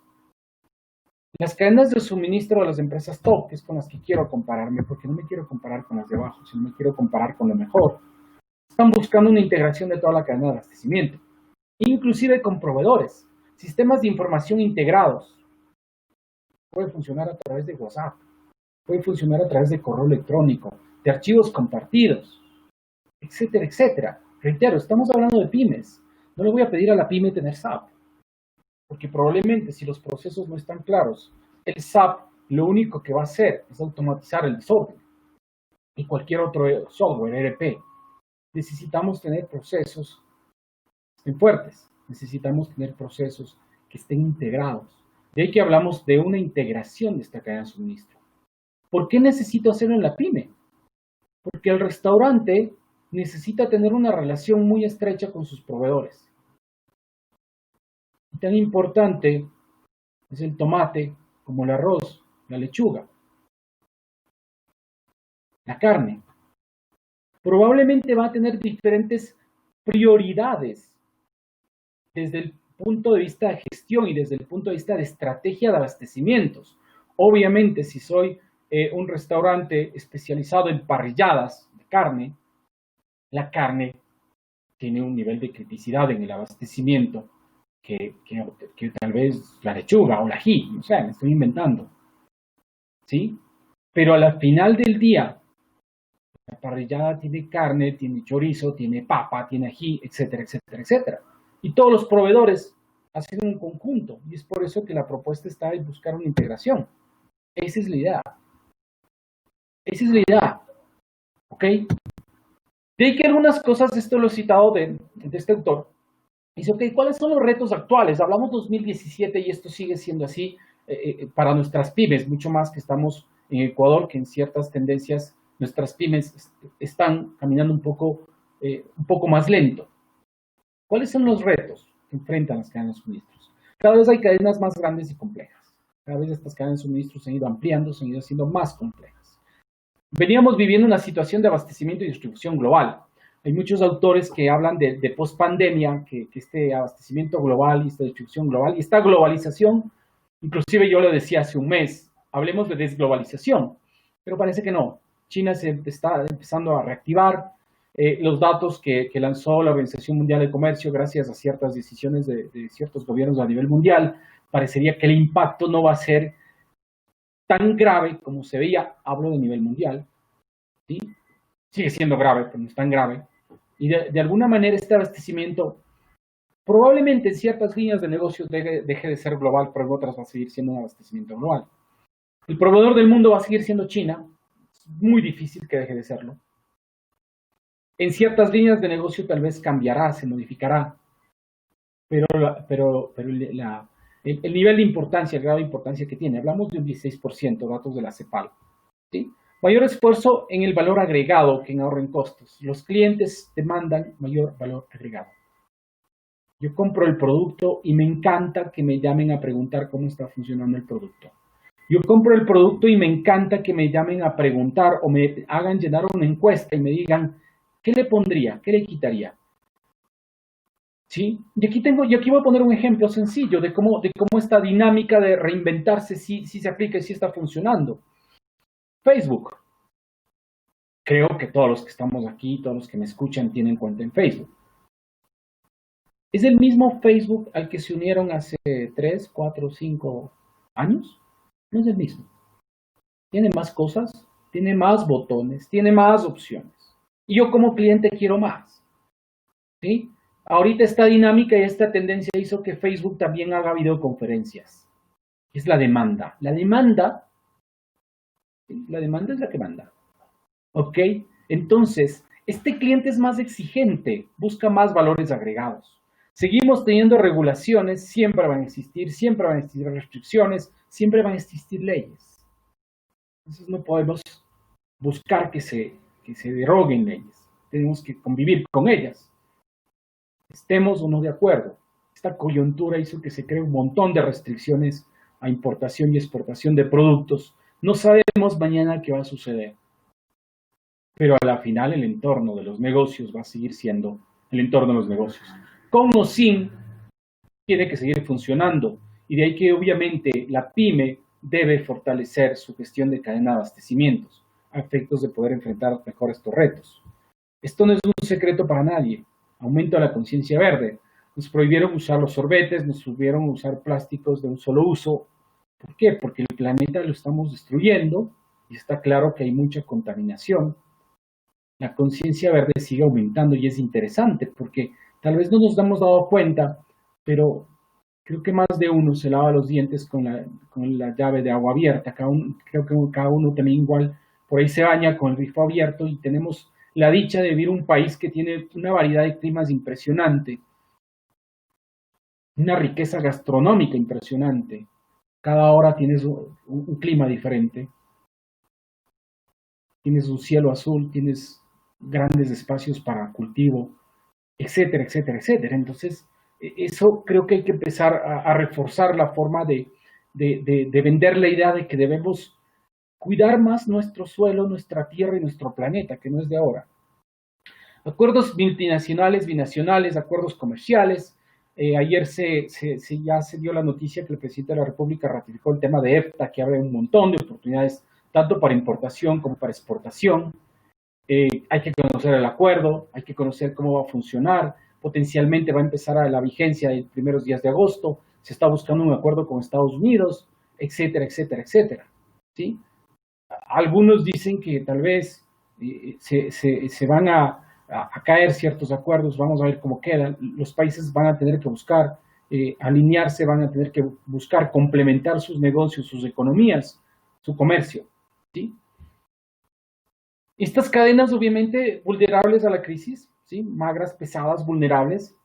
Speaker 1: Las cadenas de suministro de las empresas top, que es con las que quiero compararme, porque no me quiero comparar con las de abajo, sino me quiero comparar con lo mejor, están buscando una integración de toda la cadena de abastecimiento, inclusive con proveedores, sistemas de información integrados. Puede funcionar a través de WhatsApp, puede funcionar a través de correo electrónico, de archivos compartidos, etcétera, etcétera. Reitero, estamos hablando de pymes. No le voy a pedir a la pyme tener SAP, porque probablemente si los procesos no están claros, el SAP lo único que va a hacer es automatizar el desorden y cualquier otro software, ERP. Necesitamos tener procesos fuertes, necesitamos tener procesos que estén integrados. De ahí que hablamos de una integración de esta cadena de suministro. ¿Por qué necesito hacerlo en la pyme? Porque el restaurante necesita tener una relación muy estrecha con sus proveedores. Y tan importante es el tomate como el arroz, la lechuga, la carne. Probablemente va a tener diferentes prioridades desde el punto de vista de gestión y desde el punto de vista de estrategia de abastecimientos. Obviamente, si soy un restaurante especializado en parrilladas de carne, la carne tiene un nivel de criticidad en el abastecimiento que tal vez la lechuga o la ají, no sé, me estoy inventando. ¿Sí? Pero al final del día, la parrillada tiene carne, tiene chorizo, tiene papa, tiene ají, etcétera, etcétera, etcétera. Y todos los proveedores hacen un conjunto. Y es por eso que la propuesta está en buscar una integración. Esa es la idea. Esa es la idea. ¿Ok? De ahí que algunas cosas, esto lo he citado de este autor, dice, ok, ¿cuáles son los retos actuales? Hablamos 2017 y esto sigue siendo así para nuestras pymes, mucho más que estamos en Ecuador, que en ciertas tendencias nuestras pymes están caminando un poco más lento. ¿Cuáles son los retos que enfrentan las cadenas de suministros? Cada vez hay cadenas más grandes y complejas. Cada vez estas cadenas de suministros se han ido ampliando, se han ido haciendo más complejas. Veníamos viviendo una situación de abastecimiento y distribución global. Hay muchos autores que hablan de post-pandemia, que este abastecimiento global y esta distribución global y esta globalización, inclusive yo lo decía hace un mes, hablemos de desglobalización, pero parece que no. China se está empezando a reactivar. Los datos que lanzó la Organización Mundial del Comercio, gracias a ciertas decisiones de ciertos gobiernos a nivel mundial, parecería que el impacto no va a ser tan grave como se veía, hablo de nivel mundial, ¿sí? Sigue siendo grave, pero no es tan grave. Y de alguna manera este abastecimiento probablemente en ciertas líneas de negocios deje de ser global, pero en otras va a seguir siendo un abastecimiento global. El proveedor del mundo va a seguir siendo China, es muy difícil que deje de serlo. En ciertas líneas de negocio tal vez cambiará, se modificará, pero el nivel de importancia, el grado de importancia que tiene, hablamos de un 16%, datos de la CEPAL, ¿sí? Mayor esfuerzo en el valor agregado que en ahorro en costos. Los clientes demandan mayor valor agregado. Yo compro el producto y me encanta que me llamen a preguntar cómo está funcionando el producto. Yo compro el producto y me encanta que me llamen a preguntar o me hagan llenar una encuesta y me digan, ¿qué le pondría? ¿Qué le quitaría? ¿Sí? Y aquí voy a poner un ejemplo sencillo de cómo esta dinámica de reinventarse sí se aplica y sí está funcionando. Facebook. Creo que todos los que estamos aquí, todos los que me escuchan tienen cuenta en Facebook. ¿Es el mismo Facebook al que se unieron hace 3, 4, 5 años? No es el mismo. Tiene más cosas, tiene más botones, tiene más opciones. Y yo como cliente quiero más. ¿Sí? Ahorita esta dinámica y esta tendencia hizo que Facebook también haga videoconferencias. Es la demanda. La demanda es la que manda. ¿Ok? Entonces, este cliente es más exigente, busca más valores agregados. Seguimos teniendo regulaciones, siempre van a existir, siempre van a existir restricciones, siempre van a existir leyes. Entonces no podemos buscar que se deroguen leyes. Tenemos que convivir con ellas. Estemos o no de acuerdo. Esta coyuntura hizo que se cree un montón de restricciones a importación y exportación de productos. No sabemos mañana qué va a suceder. Pero a la final el entorno de los negocios va a seguir siendo el entorno de los negocios. Con o sin, tiene que seguir funcionando. Y de ahí que obviamente la pyme debe fortalecer su gestión de cadena de abastecimientos a efectos de poder enfrentar mejor estos retos. Esto no es un secreto para nadie. Aumenta la conciencia verde. Nos prohibieron usar los sorbetes, nos prohibieron usar plásticos de un solo uso. ¿Por qué? Porque el planeta lo estamos destruyendo y está claro que hay mucha contaminación. La conciencia verde sigue aumentando y es interesante porque tal vez no nos hemos dado cuenta, pero creo que más de uno se lava los dientes con la llave de agua abierta. Creo que cada uno también igual por ahí se baña con el grifo abierto y tenemos la dicha de vivir en un país que tiene una variedad de climas impresionante, una riqueza gastronómica impresionante. Cada hora tienes un clima diferente, tienes un cielo azul, tienes grandes espacios para cultivo, etcétera, etcétera, etcétera. Entonces, eso creo que hay que empezar a reforzar la forma de vender la idea de que debemos cuidar más nuestro suelo, nuestra tierra y nuestro planeta, que no es de ahora. Acuerdos multinacionales, binacionales, acuerdos comerciales. Ayer ya se dio la noticia que el presidente de la República ratificó el tema de EFTA, que abre un montón de oportunidades, tanto para importación como para exportación. Hay que conocer el acuerdo, hay que conocer cómo va a funcionar, potencialmente va a empezar a la vigencia en los primeros días de agosto, se está buscando un acuerdo con Estados Unidos, etcétera, etcétera, etcétera. ¿Sí? Algunos dicen que tal vez se van a caer ciertos acuerdos, vamos a ver cómo quedan, los países van a tener que buscar alinearse, van a tener que buscar complementar sus negocios, sus economías, su comercio. ¿Sí? Estas cadenas obviamente vulnerables a la crisis, ¿sí? Magras, pesadas, vulnerables,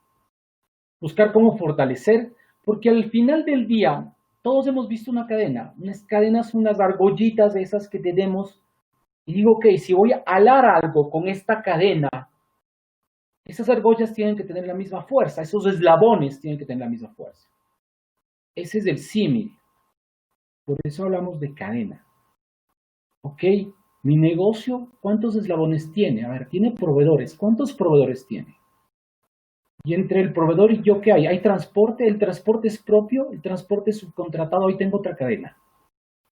Speaker 1: buscar cómo fortalecer, porque al final del día todos hemos visto una cadena, unas cadenas, unas argollitas de esas que tenemos, y digo, ok, si voy a alar algo con esta cadena, esas argollas tienen que tener la misma fuerza, esos eslabones tienen que tener la misma fuerza. Ese es el símil, por eso hablamos de cadena. Ok, mi negocio, ¿cuántos eslabones tiene? A ver, tiene proveedores, ¿cuántos proveedores tiene? Y entre el proveedor y yo, ¿qué hay? ¿Hay transporte? ¿El transporte es propio? ¿El transporte es subcontratado? Ahí tengo otra cadena.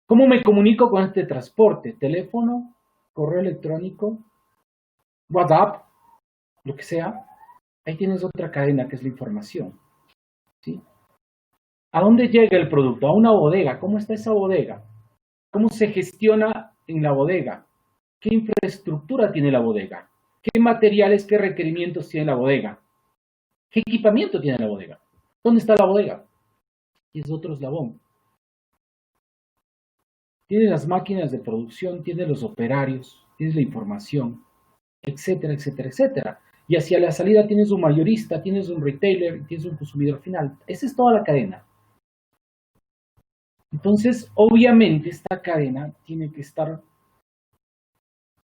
Speaker 1: ¿Cómo me comunico con este transporte? ¿Teléfono? ¿Correo electrónico? ¿WhatsApp? Lo que sea. Ahí tienes otra cadena que es la información. ¿Sí? ¿A dónde llega el producto? A una bodega. ¿Cómo está esa bodega? ¿Cómo se gestiona en la bodega? ¿Qué infraestructura tiene la bodega? ¿Qué materiales, qué requerimientos tiene la bodega? ¿Qué equipamiento tiene la bodega? ¿Dónde está la bodega? Y es otro eslabón. Tienes las máquinas de producción, tienes los operarios, tienes la información, etcétera, etcétera, etcétera. Y hacia la salida tienes un mayorista, tienes un retailer, tienes un consumidor final. Esa es toda la cadena. Entonces, obviamente, esta cadena tiene que estar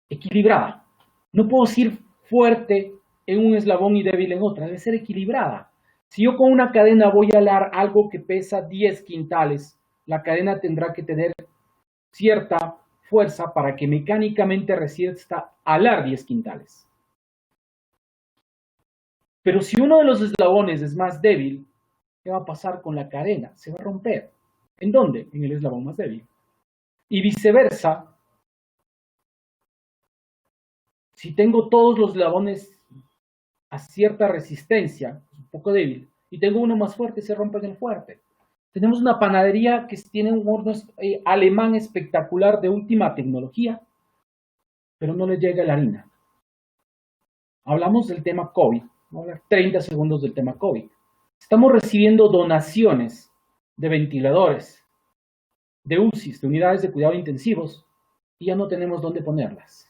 Speaker 1: equilibrada. No puedo ser fuerte en un eslabón y débil en otra, debe ser equilibrada. Si yo con una cadena voy a alar algo que pesa 10 quintales, la cadena tendrá que tener cierta fuerza para que mecánicamente resista alar 10 quintales. Pero si uno de los eslabones es más débil, ¿qué va a pasar con la cadena? Se va a romper. ¿En dónde? En el eslabón más débil. Y viceversa, si tengo todos los eslabones a cierta resistencia, un poco débil, y tengo uno más fuerte, se rompe en el fuerte. Tenemos una panadería que tiene un horno alemán espectacular de última tecnología, pero no le llega la harina. Hablamos del tema COVID, vamos a hablar 30 segundos del tema COVID. Estamos recibiendo donaciones de ventiladores, de UCIs, de unidades de cuidado intensivos, y ya no tenemos dónde ponerlas.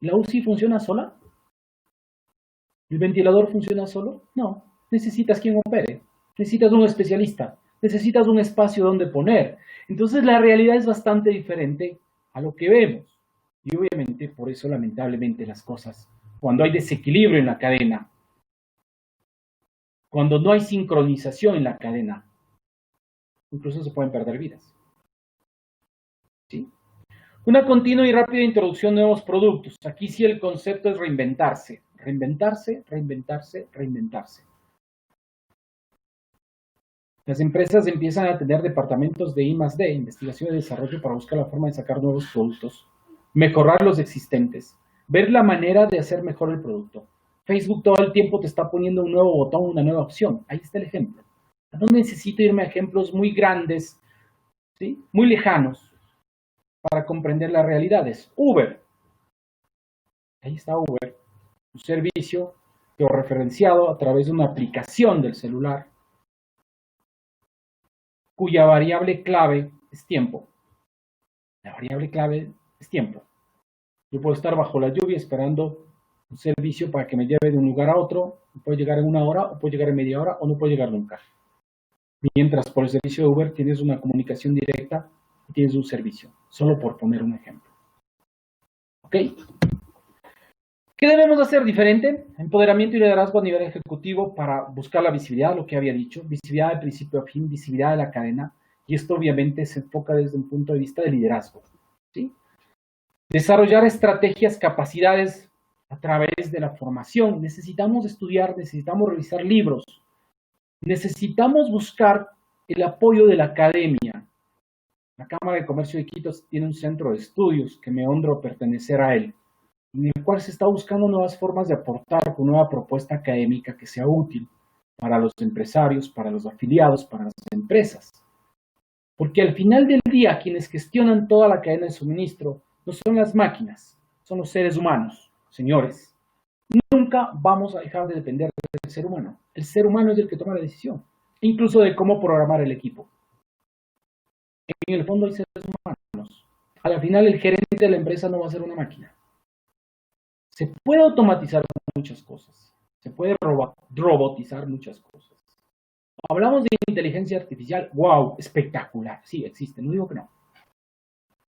Speaker 1: ¿La UCI funciona sola? ¿El ventilador funciona solo? No. Necesitas quien opere. Necesitas un especialista. Necesitas un espacio donde poner. Entonces la realidad es bastante diferente a lo que vemos. Y obviamente, por eso lamentablemente las cosas, cuando hay desequilibrio en la cadena, cuando no hay sincronización en la cadena, incluso se pueden perder vidas. ¿Sí? Una continua y rápida introducción de nuevos productos. Aquí sí el concepto es reinventarse. Reinventarse, reinventarse, reinventarse. Las empresas empiezan a tener departamentos de I+D, investigación y desarrollo, para buscar la forma de sacar nuevos productos, mejorar los existentes, ver la manera de hacer mejor el producto. Facebook todo el tiempo te está poniendo un nuevo botón, una nueva opción. Ahí está el ejemplo. No necesito irme a ejemplos muy grandes, ¿sí? Muy lejanos, para comprender las realidades. Uber. Ahí está Uber, un servicio georreferenciado a través de una aplicación del celular, cuya variable clave es tiempo. La variable clave es tiempo. Yo puedo estar bajo la lluvia esperando un servicio para que me lleve de un lugar a otro. Puede llegar en 1 hora, o puede llegar en media hora, o no puede llegar nunca. Mientras por el servicio de Uber tienes una comunicación directa y tienes un servicio. Solo por poner un ejemplo. ¿Ok? ¿Qué debemos hacer diferente? Empoderamiento y liderazgo a nivel ejecutivo para buscar la visibilidad, lo que había dicho, visibilidad de principio a fin, visibilidad de la cadena, y esto obviamente se enfoca desde un punto de vista de liderazgo. ¿Sí? Desarrollar estrategias, capacidades a través de la formación. Necesitamos estudiar, necesitamos revisar libros, necesitamos buscar el apoyo de la academia. La Cámara de Comercio de Quito tiene un centro de estudios que me honro pertenecer a él, en el cual se está buscando nuevas formas de aportar con nueva propuesta académica que sea útil para los empresarios, para los afiliados, para las empresas. Porque al final del día, quienes gestionan toda la cadena de suministro no son las máquinas, son los seres humanos, señores. Nunca vamos a dejar de depender del ser humano. El ser humano es el que toma la decisión, incluso de cómo programar el equipo. En el fondo hay seres humanos. Al final el gerente de la empresa no va a ser una máquina. Se puede automatizar muchas cosas, se puede robotizar muchas cosas. Hablamos de inteligencia artificial, wow, espectacular, sí, existe, no digo que no.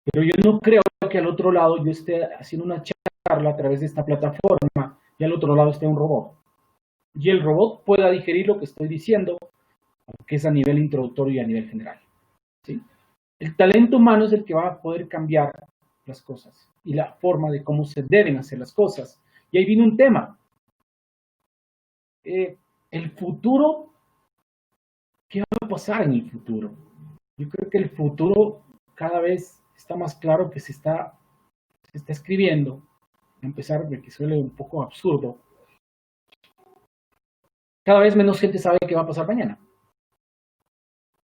Speaker 1: Pero yo no creo que al otro lado yo esté haciendo una charla a través de esta plataforma y al otro lado esté un robot. Y el robot pueda digerir lo que estoy diciendo, que es a nivel introductorio y a nivel general. ¿Sí? El talento humano es el que va a poder cambiar las cosas y la forma de cómo se deben hacer las cosas. Y ahí viene un tema. El futuro, ¿qué va a pasar en el futuro? Yo creo que el futuro cada vez está más claro que se está escribiendo, a pesar de que suele un poco absurdo. Cada vez menos gente sabe qué va a pasar mañana.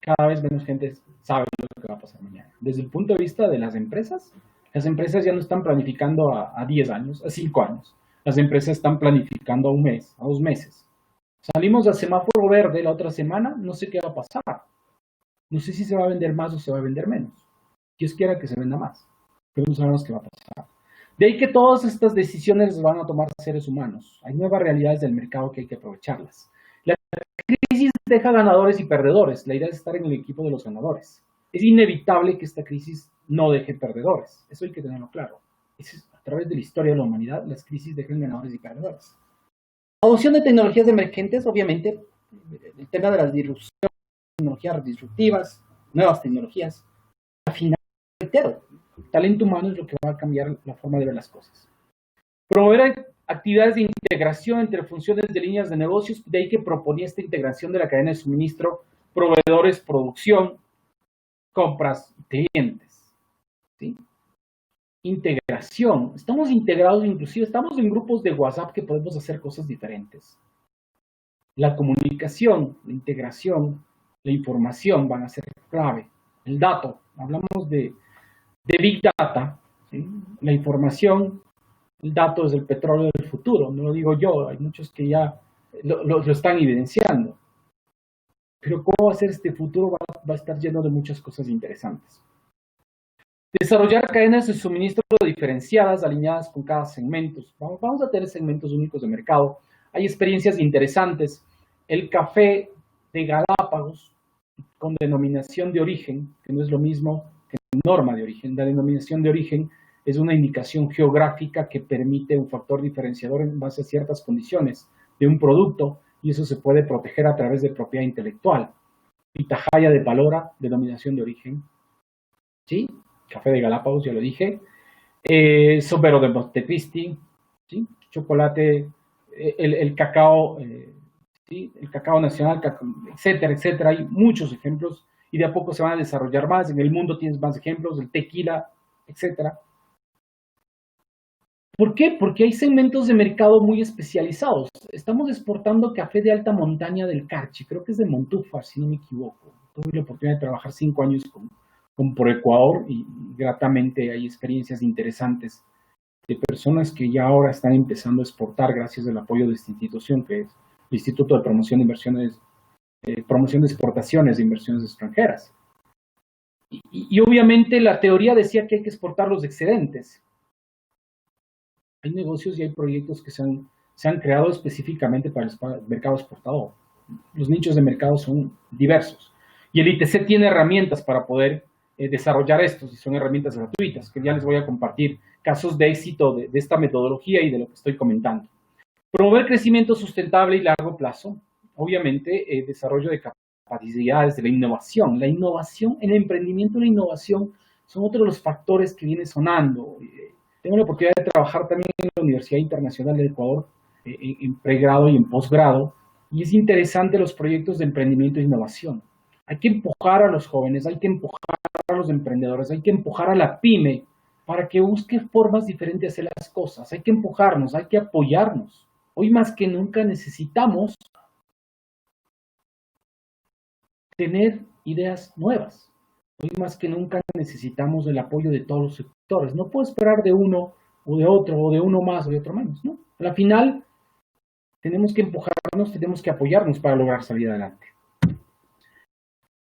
Speaker 1: Cada vez menos gente sabe lo que va a pasar mañana. Desde el punto de vista de las empresas ya no están planificando a 10 años, a 5 años. Las empresas están planificando a 1 mes, a 2 meses. Salimos a semáforo verde la otra semana, no sé qué va a pasar. No sé si se va a vender más o se va a vender menos. Dios quiera que se venda más, pero no sabemos qué va a pasar. De ahí que todas estas decisiones van a tomar seres humanos. Hay nuevas realidades del mercado que hay que aprovecharlas. La crisis deja ganadores y perdedores. La idea es estar en el equipo de los ganadores. Es inevitable que esta crisis no deje perdedores. Eso hay que tenerlo claro. A través de la historia de la humanidad, las crisis dejan ganadores y perdedores. Adopción de tecnologías emergentes, obviamente, el tema de las disrupciones
Speaker 2: tecnologías disruptivas, nuevas tecnologías. Al final, reitero, el talento humano es lo que va a cambiar la forma de ver las cosas. Promover actividades de integración entre funciones de líneas de negocios, de ahí que proponía esta integración de la cadena de suministro, proveedores, producción, compras, clientes. ¿Sí? Integración. Estamos integrados, inclusive estamos en grupos de WhatsApp que podemos hacer cosas diferentes. La comunicación, la integración, la información van a ser clave. El dato, hablamos de Big Data, ¿sí? La información, el dato es el petróleo del futuro, no lo digo yo, hay muchos que ya lo están evidenciando. Pero cómo va a ser este futuro va a estar lleno de muchas cosas interesantes. Desarrollar cadenas de suministro diferenciadas, alineadas con cada segmento. Vamos a tener segmentos únicos de mercado. Hay experiencias interesantes. El café de Galápagos, con denominación de origen, que no es lo mismo que norma de origen. La denominación de origen es una indicación geográfica que permite un factor diferenciador en base a ciertas condiciones de un producto, y eso se puede proteger a través de propiedad intelectual. Pitahaya de Palora, denominación de origen. ¿Sí? Café de Galápagos, ya lo dije. Sombrero de Montecristi, ¿sí? Chocolate, el cacao, ¿sí? El cacao nacional, etcétera, etcétera. Hay muchos ejemplos y de a poco se van a desarrollar más. En el mundo tienes más ejemplos, el tequila, etcétera. ¿Por qué? Porque hay segmentos de mercado muy especializados. Estamos exportando café de alta montaña del Carchi, creo que es de Montúfar, si no me equivoco. Tuve la oportunidad de trabajar 5 años con ProEcuador y gratamente hay experiencias interesantes de personas que ya ahora están empezando a exportar gracias al apoyo de esta institución, que es el Instituto de Promoción de Inversiones, Promoción de Exportaciones de Inversiones Extranjeras. Y obviamente la teoría decía que hay que exportar los excedentes. Hay negocios y hay proyectos que se han creado específicamente para el mercado exportador. Los nichos de mercado son diversos. Y el ITC tiene herramientas para poder desarrollar estos, y son herramientas gratuitas, que ya les voy a compartir casos de éxito de esta metodología y de lo que estoy comentando. Promover crecimiento sustentable y largo plazo. Obviamente, desarrollo de capacidades de la innovación. La innovación, el emprendimiento y la innovación son otros de los factores que viene sonando. Tengo la oportunidad de trabajar también en la Universidad Internacional del Ecuador, en pregrado y en posgrado, y es interesante los proyectos de emprendimiento e innovación. Hay que empujar a los jóvenes, hay que empujar a los emprendedores, hay que empujar a la pyme para que busque formas diferentes de hacer las cosas. Hay que empujarnos, hay que apoyarnos. Hoy más que nunca necesitamos tener ideas nuevas. Hoy más que nunca necesitamos el apoyo de todos los sectores. No puedo esperar de uno o de otro, o de uno más o de otro menos, ¿no? Al final, tenemos que empujarnos, tenemos que apoyarnos para lograr salir adelante.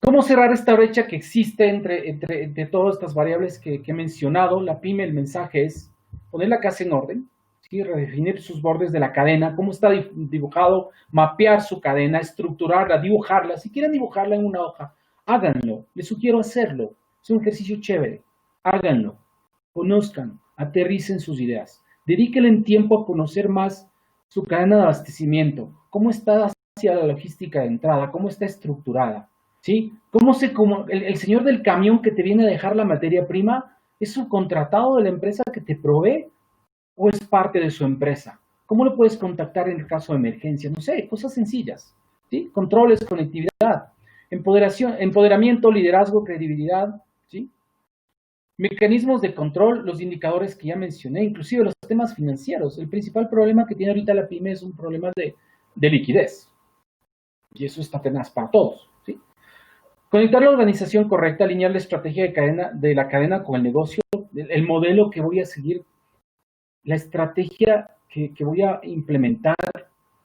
Speaker 2: ¿Cómo cerrar esta brecha que existe entre todas estas variables que he mencionado? La pyme, el mensaje es poner la casa en orden, ¿sí? Redefinir sus bordes de la cadena, cómo está dibujado, mapear su cadena, estructurarla, dibujarla. Si quieren dibujarla en una hoja, háganlo. Les sugiero hacerlo. Es un ejercicio chévere. Háganlo. Conozcan, aterricen sus ideas. Dedíquenle tiempo a conocer más su cadena de abastecimiento. ¿Cómo está hacia la logística de entrada? ¿Cómo está estructurada? ¿Sí? Como el señor del camión que te viene a dejar la materia prima, ¿es subcontratado de la empresa que te provee o es parte de su empresa? ¿Cómo lo puedes contactar en el caso de emergencia? No sé, cosas sencillas. ¿Sí? Controles, conectividad, empoderamiento, liderazgo, credibilidad. ¿Sí? Mecanismos de control, los indicadores que ya mencioné, inclusive los temas financieros. El principal problema que tiene ahorita la pyme es un problema de liquidez. Y eso está tenaz para todos. ¿Sí? Conectar la organización correcta, alinear la estrategia de la cadena con el negocio, el modelo que voy a seguir, la estrategia que voy a implementar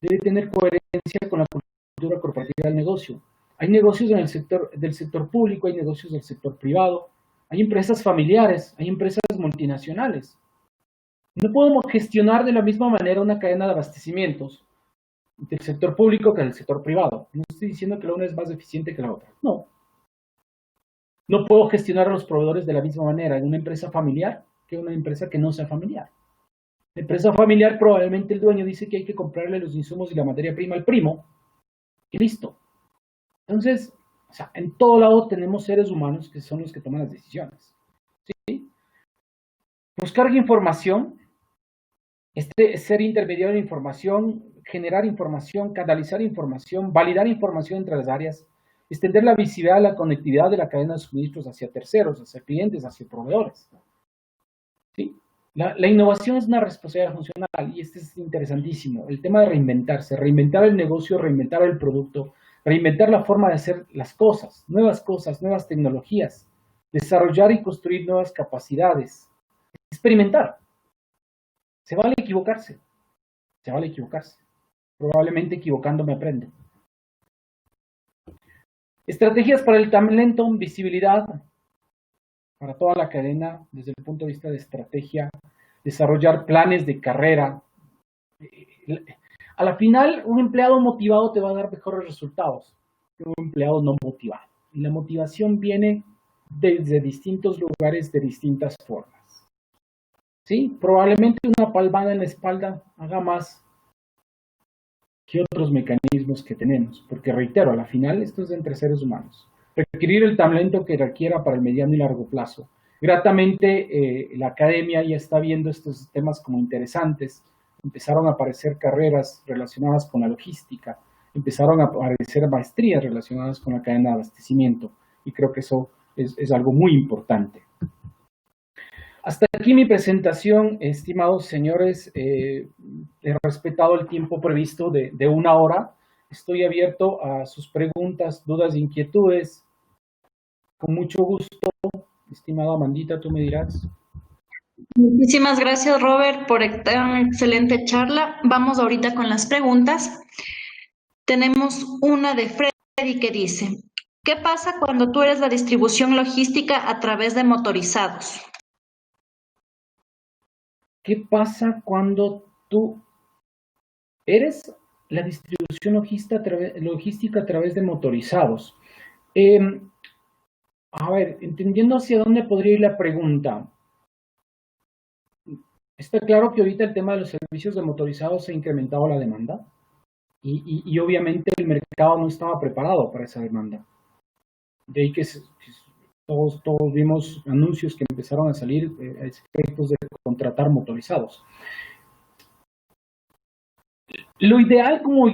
Speaker 2: debe tener coherencia con la cultura corporativa del negocio. Hay negocios del sector público, hay negocios del sector privado, hay empresas familiares, hay empresas multinacionales. No podemos gestionar de la misma manera una cadena de abastecimientos del sector público que del sector privado. No estoy diciendo que la una es más eficiente que la otra. No. No puedo gestionar a los proveedores de la misma manera en una empresa familiar que en una empresa que no sea familiar. La empresa familiar, probablemente el dueño dice que hay que comprarle los insumos y la materia prima al primo, y listo. Entonces, O sea, en todo lado tenemos seres humanos que son los que toman las decisiones. ¿Sí? Buscar información, ser intermediario de información, generar información, canalizar información, validar información entre las áreas, extender la visibilidad, la conectividad de la cadena de suministros hacia terceros, hacia clientes, hacia proveedores. ¿Sí? La innovación es una responsabilidad funcional y este es interesantísimo. El tema de reinventarse, reinventar el negocio, reinventar el producto, reinventar la forma de hacer las cosas, nuevas tecnologías, desarrollar y construir nuevas capacidades, experimentar. Se vale equivocarse, se vale equivocarse. Probablemente equivocándome aprendo. Estrategias para el talento, visibilidad para toda la cadena desde el punto de vista de estrategia, desarrollar planes de carrera. A la final, un empleado motivado te va a dar mejores resultados que un empleado no motivado. Y la motivación viene desde distintos lugares, de distintas formas. ¿Sí? Probablemente una palmada en la espalda haga más que otros mecanismos que tenemos. Porque reitero, a la final esto es entre seres humanos. Requerir el talento que requiera para el mediano y largo plazo. Gratamente, la academia ya está viendo estos temas como interesantes. Empezaron a aparecer carreras relacionadas con la logística, empezaron a aparecer maestrías relacionadas con la cadena de abastecimiento, y creo que eso es algo muy importante. Hasta aquí mi presentación, estimados señores. He respetado el tiempo previsto de 1 hora. Estoy abierto a sus preguntas, dudas, inquietudes. Con mucho gusto, estimada Amandita, tú me dirás.
Speaker 3: Muchísimas gracias, Robert, por esta excelente charla. Vamos ahorita con las preguntas. Tenemos una de Freddy que dice, ¿qué pasa cuando tú eres la distribución logística a través de motorizados?
Speaker 2: ¿Qué pasa cuando tú eres la distribución logística a través de motorizados? A ver, entendiendo hacia dónde podría ir la pregunta. Está claro que ahorita el tema de los servicios de motorizados ha incrementado la demanda y obviamente el mercado no estaba preparado para esa demanda. De ahí que todos vimos anuncios que empezaron a salir a efectos de contratar motorizados. Lo ideal, como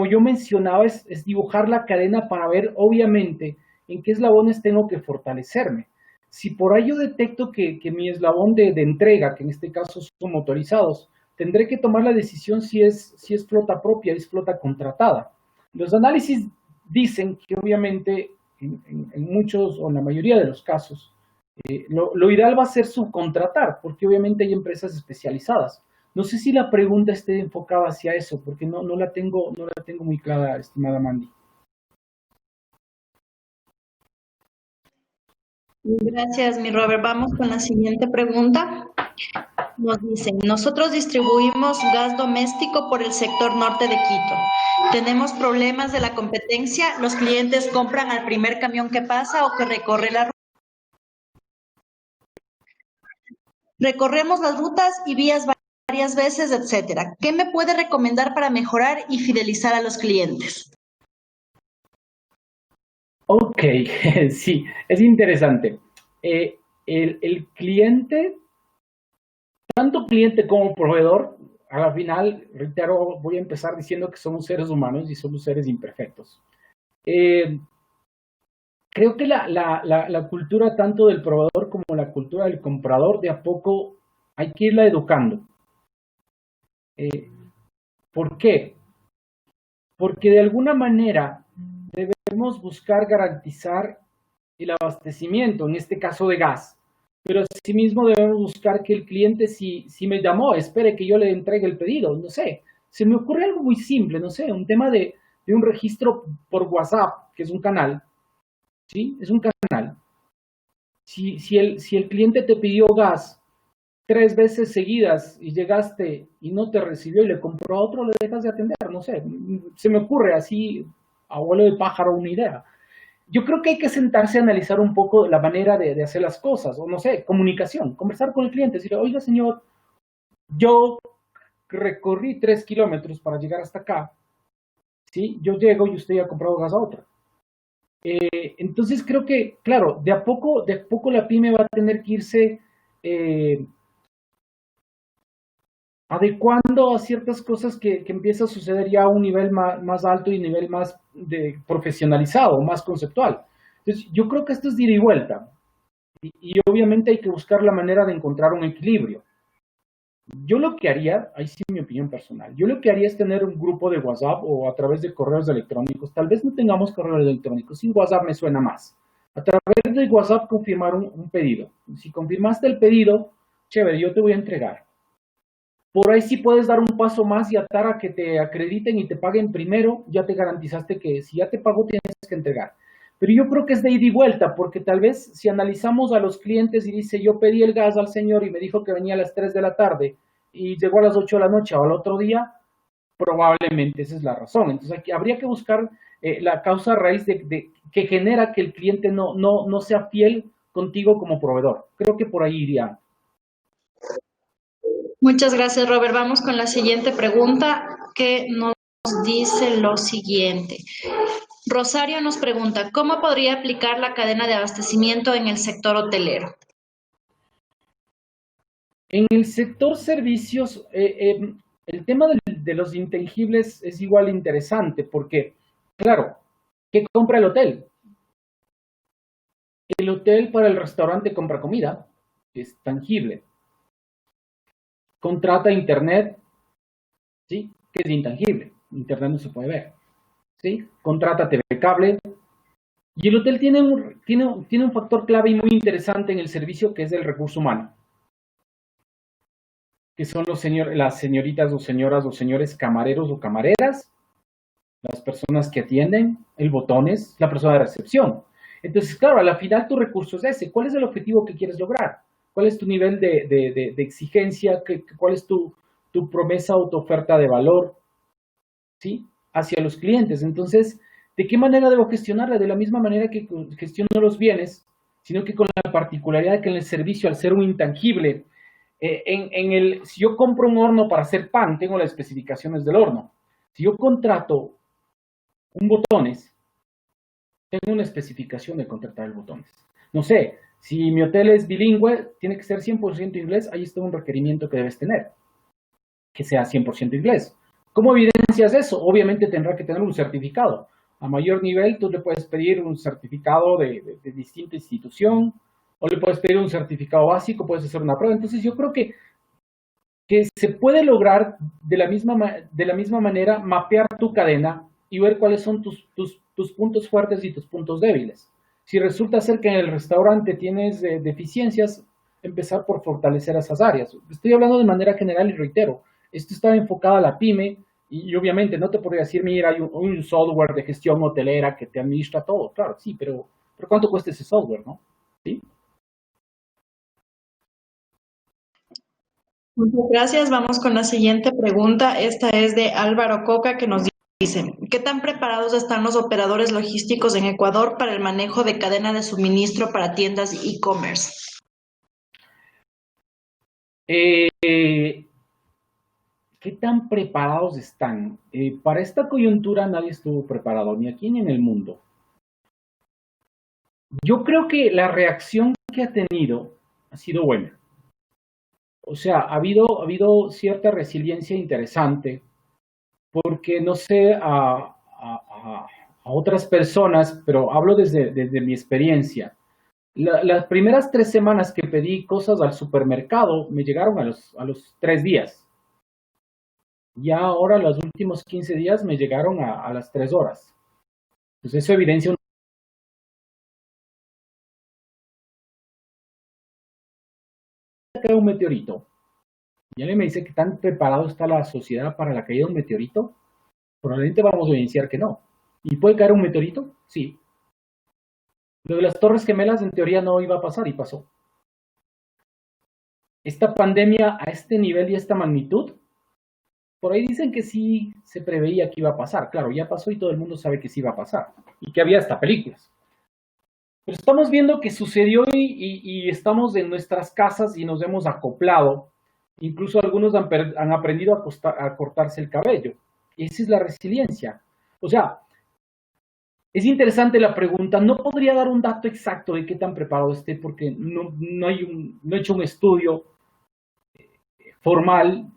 Speaker 2: yo mencionaba, es dibujar la cadena para ver, obviamente, en qué eslabones tengo que fortalecerme. Si por ahí yo detecto que mi eslabón de entrega, que en este caso son motorizados, tendré que tomar la decisión si es flota propia, es flota contratada. Los análisis dicen que obviamente en muchos o en la mayoría de los casos, lo ideal va a ser subcontratar, porque obviamente hay empresas especializadas. No sé si la pregunta esté enfocada hacia eso, porque no la tengo muy clara, estimada Mandy.
Speaker 3: Gracias, mi Robert. Vamos con la siguiente pregunta. Nos dicen, nosotros distribuimos gas doméstico por el sector norte de Quito. Tenemos problemas de la competencia. Los clientes compran al primer camión que pasa o que recorre la ruta. Recorremos las rutas y vías varias veces, etcétera. ¿Qué me puede recomendar para mejorar y fidelizar a los clientes?
Speaker 2: Ok, sí, es interesante. El cliente, tanto cliente como proveedor, a la final, reitero, voy a empezar diciendo que somos seres humanos y somos seres imperfectos. Creo que la cultura tanto del proveedor como la cultura del comprador, de a poco hay que irla educando. ¿Por qué? Porque de alguna manera debemos buscar garantizar el abastecimiento, en este caso de gas, pero asimismo debemos buscar que el cliente, si me llamó, espere que yo le entregue el pedido, no sé. Se me ocurre algo muy simple, no sé, un tema de un registro por WhatsApp, que es un canal, ¿sí? Es un canal. Si el cliente te pidió gas 3 veces seguidas y llegaste y no te recibió y le compró a otro, le dejas de atender, no sé. Se me ocurre así, abuelo de pájaro, una idea. Yo creo que hay que sentarse a analizar un poco la manera de hacer las cosas, o no sé, comunicación, conversar con el cliente, decirle, oiga señor, yo recorrí 3 kilómetros para llegar hasta acá, ¿sí? Yo llego y usted ya ha comprado gas a otra. Entonces creo que, claro, de a poco la pyme va a tener que irse adecuando a ciertas cosas que empieza a suceder ya a un nivel más alto y nivel más profesionalizado, más conceptual. Entonces, yo creo que esto es de ida y vuelta. Y obviamente hay que buscar la manera de encontrar un equilibrio. Yo lo que haría, ahí sí mi opinión personal, yo lo que haría es tener un grupo de WhatsApp o a través de correos electrónicos. Tal vez no tengamos correos electrónicos, sin WhatsApp me suena más. A través de WhatsApp confirmar un pedido. Si confirmaste el pedido, chévere, yo te voy a entregar. Por ahí sí puedes dar un paso más y atar a que te acrediten y te paguen primero, ya te garantizaste que si ya te pagó tienes que entregar. Pero yo creo que es de ida y vuelta, porque tal vez si analizamos a los clientes y dice, yo pedí el gas al señor y me dijo que venía a las 3 de la tarde y llegó a las 8 de la noche o al otro día, probablemente esa es la razón. Entonces aquí habría que buscar la causa raíz que genera que el cliente no sea fiel contigo como proveedor. Creo que por ahí iría.
Speaker 3: Muchas gracias, Robert. Vamos con la siguiente pregunta que nos dice lo siguiente. Rosario nos pregunta, ¿cómo podría aplicar la cadena de abastecimiento en el sector hotelero?
Speaker 2: En el sector servicios, el tema de los intangibles es igual interesante porque, claro, ¿qué compra el hotel? El hotel para el restaurante compra comida, que es tangible. Contrata internet, ¿sí? Que es intangible. Internet no se puede ver, ¿sí? Contrata TV cable. Y el hotel tiene un factor clave y muy interesante en el servicio que es el recurso humano, que son las señoritas o señoras o señores camareros o camareras, las personas que atienden, el botones, la persona de recepción. Entonces, claro, a la final tu recurso es ese. ¿Cuál es el objetivo que quieres lograr? ¿Cuál es tu nivel de exigencia? ¿Cuál es tu promesa o tu oferta de valor? ¿Sí? Hacia los clientes. Entonces, ¿de qué manera debo gestionarla? De la misma manera que gestiono los bienes, sino que con la particularidad de que en el servicio, al ser un intangible, si yo compro un horno para hacer pan, tengo las especificaciones del horno. Si yo contrato un botones, tengo una especificación de contratar el botones. No sé, si mi hotel es bilingüe, tiene que ser 100% inglés, ahí está un requerimiento que debes tener, que sea 100% inglés. ¿Cómo evidencias eso? Obviamente tendrá que tener un certificado. A mayor nivel, tú le puedes pedir un certificado de distinta institución, o le puedes pedir un certificado básico, puedes hacer una prueba. Entonces yo creo que se puede lograr de la misma manera mapear tu cadena y ver cuáles son tus puntos fuertes y tus puntos débiles. Si resulta ser que en el restaurante tienes deficiencias, empezar por fortalecer esas áreas. Estoy hablando de manera general y reitero, esto está enfocado a la pyme y obviamente no te podría decir, mira, hay un software de gestión hotelera que te administra todo. Claro, sí, pero ¿cuánto cuesta ese software, no? ¿Sí?
Speaker 3: Muchas gracias. Vamos con la siguiente pregunta. Esta es de Álvaro Coca, que nos dice, ¿qué tan preparados están los operadores logísticos en Ecuador para el manejo de cadena de suministro para tiendas e-commerce?
Speaker 2: ¿Qué tan preparados están? Para esta coyuntura nadie estuvo preparado, ni aquí ni en el mundo. Yo creo que la reacción que ha tenido ha sido buena. O sea, ha habido cierta resiliencia interesante, porque no sé a otras personas, pero hablo desde mi experiencia. Las primeras 3 semanas que pedí cosas al supermercado me llegaron a los 3 días. Ya ahora los últimos 15 días me llegaron a las 3 horas. Entonces eso evidencia un meteorito. Ya me dice que tan preparado está la sociedad para la caída de un meteorito. Probablemente vamos a evidenciar que no. ¿Y puede caer un meteorito? Sí. Lo de las Torres Gemelas en teoría no iba a pasar y pasó. Esta pandemia a este nivel y a esta magnitud, por ahí dicen que sí se preveía que iba a pasar. Claro, ya pasó y todo el mundo sabe que sí iba a pasar. Y que había hasta películas. Pero estamos viendo que sucedió y estamos en nuestras casas y nos hemos acoplado. Incluso algunos han aprendido a cortarse el cabello. Esa es la resiliencia. O sea, Es interesante la pregunta. No podría dar un dato exacto de qué tan preparado esté porque no he hecho un estudio formal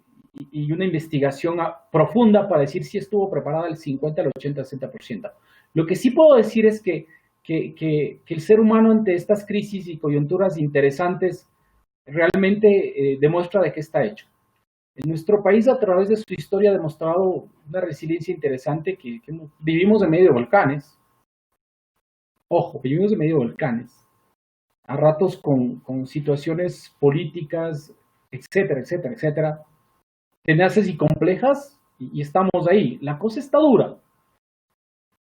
Speaker 2: y una investigación profunda para decir si estuvo preparada el 50, el 80, el 60%. Lo que sí puedo decir es que el ser humano ante estas crisis y coyunturas interesantes realmente demuestra de qué está hecho. En nuestro país, a través de su historia, ha demostrado una resiliencia interesante que vivimos en medio de volcanes. Ojo, vivimos en medio de volcanes. A ratos con situaciones políticas, etcétera, etcétera, etcétera, tenaces y complejas, y estamos ahí. La cosa está dura.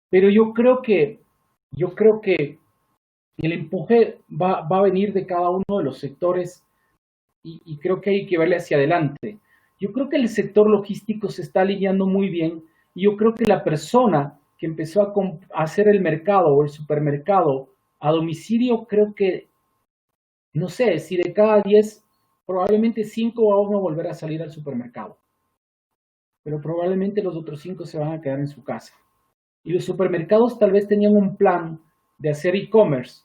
Speaker 2: Pero yo creo que el empuje va a venir de cada uno de los sectores y creo que hay que verle hacia adelante. Yo creo que el sector logístico se está alineando muy bien y yo creo que la persona que empezó a hacer el mercado o el supermercado a domicilio, creo que, no sé, si de cada 10, probablemente 5 van a volver a salir al supermercado. Pero probablemente los otros 5 se van a quedar en su casa. Y los supermercados tal vez tenían un plan de hacer e-commerce,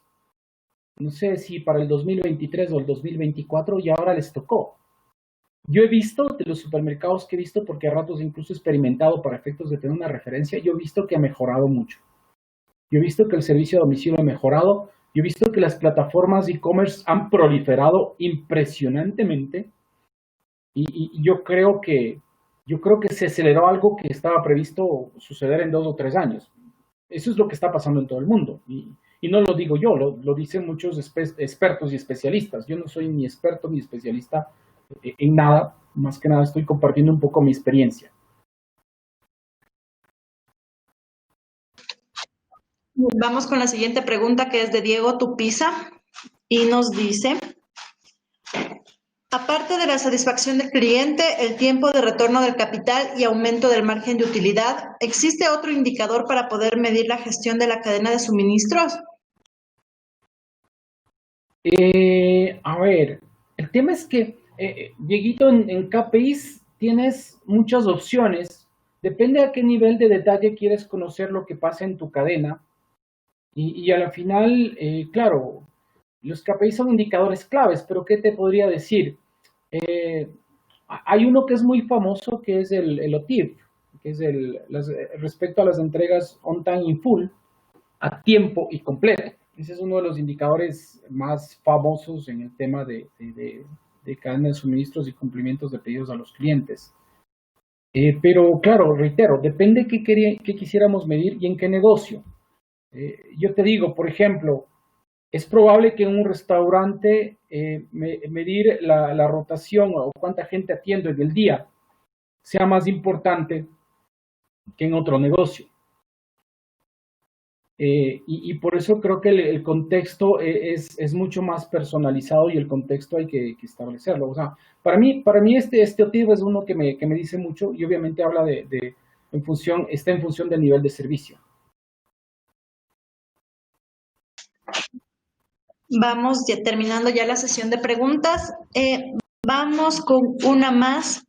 Speaker 2: no sé si para el 2023 o el 2024, y ahora les tocó. Yo he visto, de los supermercados que he visto, porque a ratos incluso he experimentado para efectos de tener una referencia, yo he visto que ha mejorado mucho. Yo he visto que el servicio a domicilio ha mejorado, yo he visto que las plataformas de e-commerce han proliferado impresionantemente, y yo creo que se aceleró algo que estaba previsto suceder en 2 o 3 años. Eso es lo que está pasando en todo el mundo. Y no lo digo yo, lo dicen muchos expertos y especialistas. Yo no soy ni experto ni especialista en nada, más que nada estoy compartiendo un poco mi experiencia.
Speaker 3: Vamos con la siguiente pregunta, que es de Diego Tupiza, y nos dice: aparte de la satisfacción del cliente, el tiempo de retorno del capital y aumento del margen de utilidad, ¿existe otro indicador para poder medir la gestión de la cadena de suministros?
Speaker 2: A ver, el tema es que, Dieguito, en KPIs tienes muchas opciones. Depende a qué nivel de detalle quieres conocer lo que pasa en tu cadena. Y a la final, claro, los KPIs son indicadores claves, pero ¿qué te podría decir? Hay uno que es muy famoso, que es el OTIF, que es respecto a las entregas on time in full, a tiempo y completo. Ese es uno de los indicadores más famosos en el tema de cadena de suministros y cumplimientos de pedidos a los clientes. Pero claro, reitero, depende qué quisiéramos medir y en qué negocio. Yo te digo, por ejemplo, es probable que en un restaurante medir la rotación o cuánta gente atiendo en el día sea más importante que en otro negocio. Y por eso creo que el contexto es mucho más personalizado y el contexto hay que establecerlo. O sea, para mí este OTIF es uno que me dice mucho y obviamente habla está en función del nivel de servicio.
Speaker 3: Vamos terminando ya la sesión de preguntas. Vamos con una más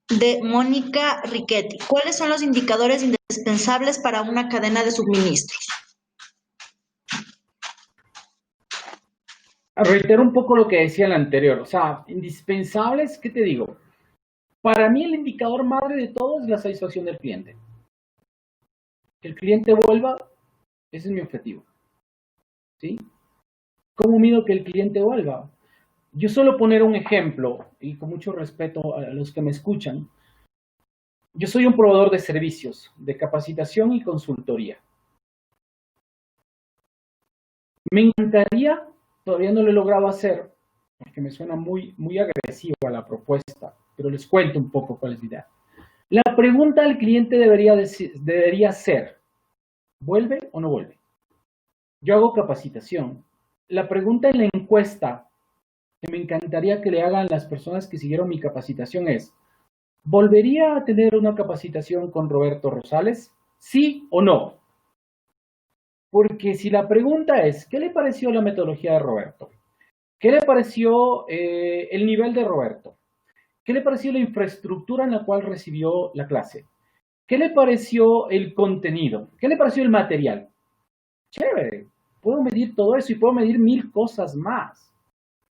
Speaker 3: de Mónica Riquetti. ¿Cuáles son los indicadores indispensables para una cadena de suministros?
Speaker 2: Reitero un poco lo que decía en la anterior. O sea, indispensables, ¿qué te digo? Para mí el indicador madre de todo es la satisfacción del cliente. Que el cliente vuelva, ese es mi objetivo. ¿Sí? ¿Cómo mido que el cliente vuelva? Yo suelo poner un ejemplo, y con mucho respeto a los que me escuchan. Yo soy un proveedor de servicios, de capacitación y consultoría. Me encantaría, todavía no lo he logrado hacer, porque me suena muy agresiva la propuesta, pero les cuento un poco cuál es la idea. La pregunta al cliente debería ser, ¿vuelve o no vuelve? Yo hago capacitación. La pregunta en la encuesta que me encantaría que le hagan las personas que siguieron mi capacitación es, ¿volvería a tener una capacitación con Roberto Rosales? ¿Sí o no? Porque si la pregunta es, ¿qué le pareció la metodología de Roberto? ¿Qué le pareció el nivel de Roberto? ¿Qué le pareció la infraestructura en la cual recibió la clase? ¿Qué le pareció el contenido? ¿Qué le pareció el material? Chévere, puedo medir todo eso y puedo medir 1000 cosas más.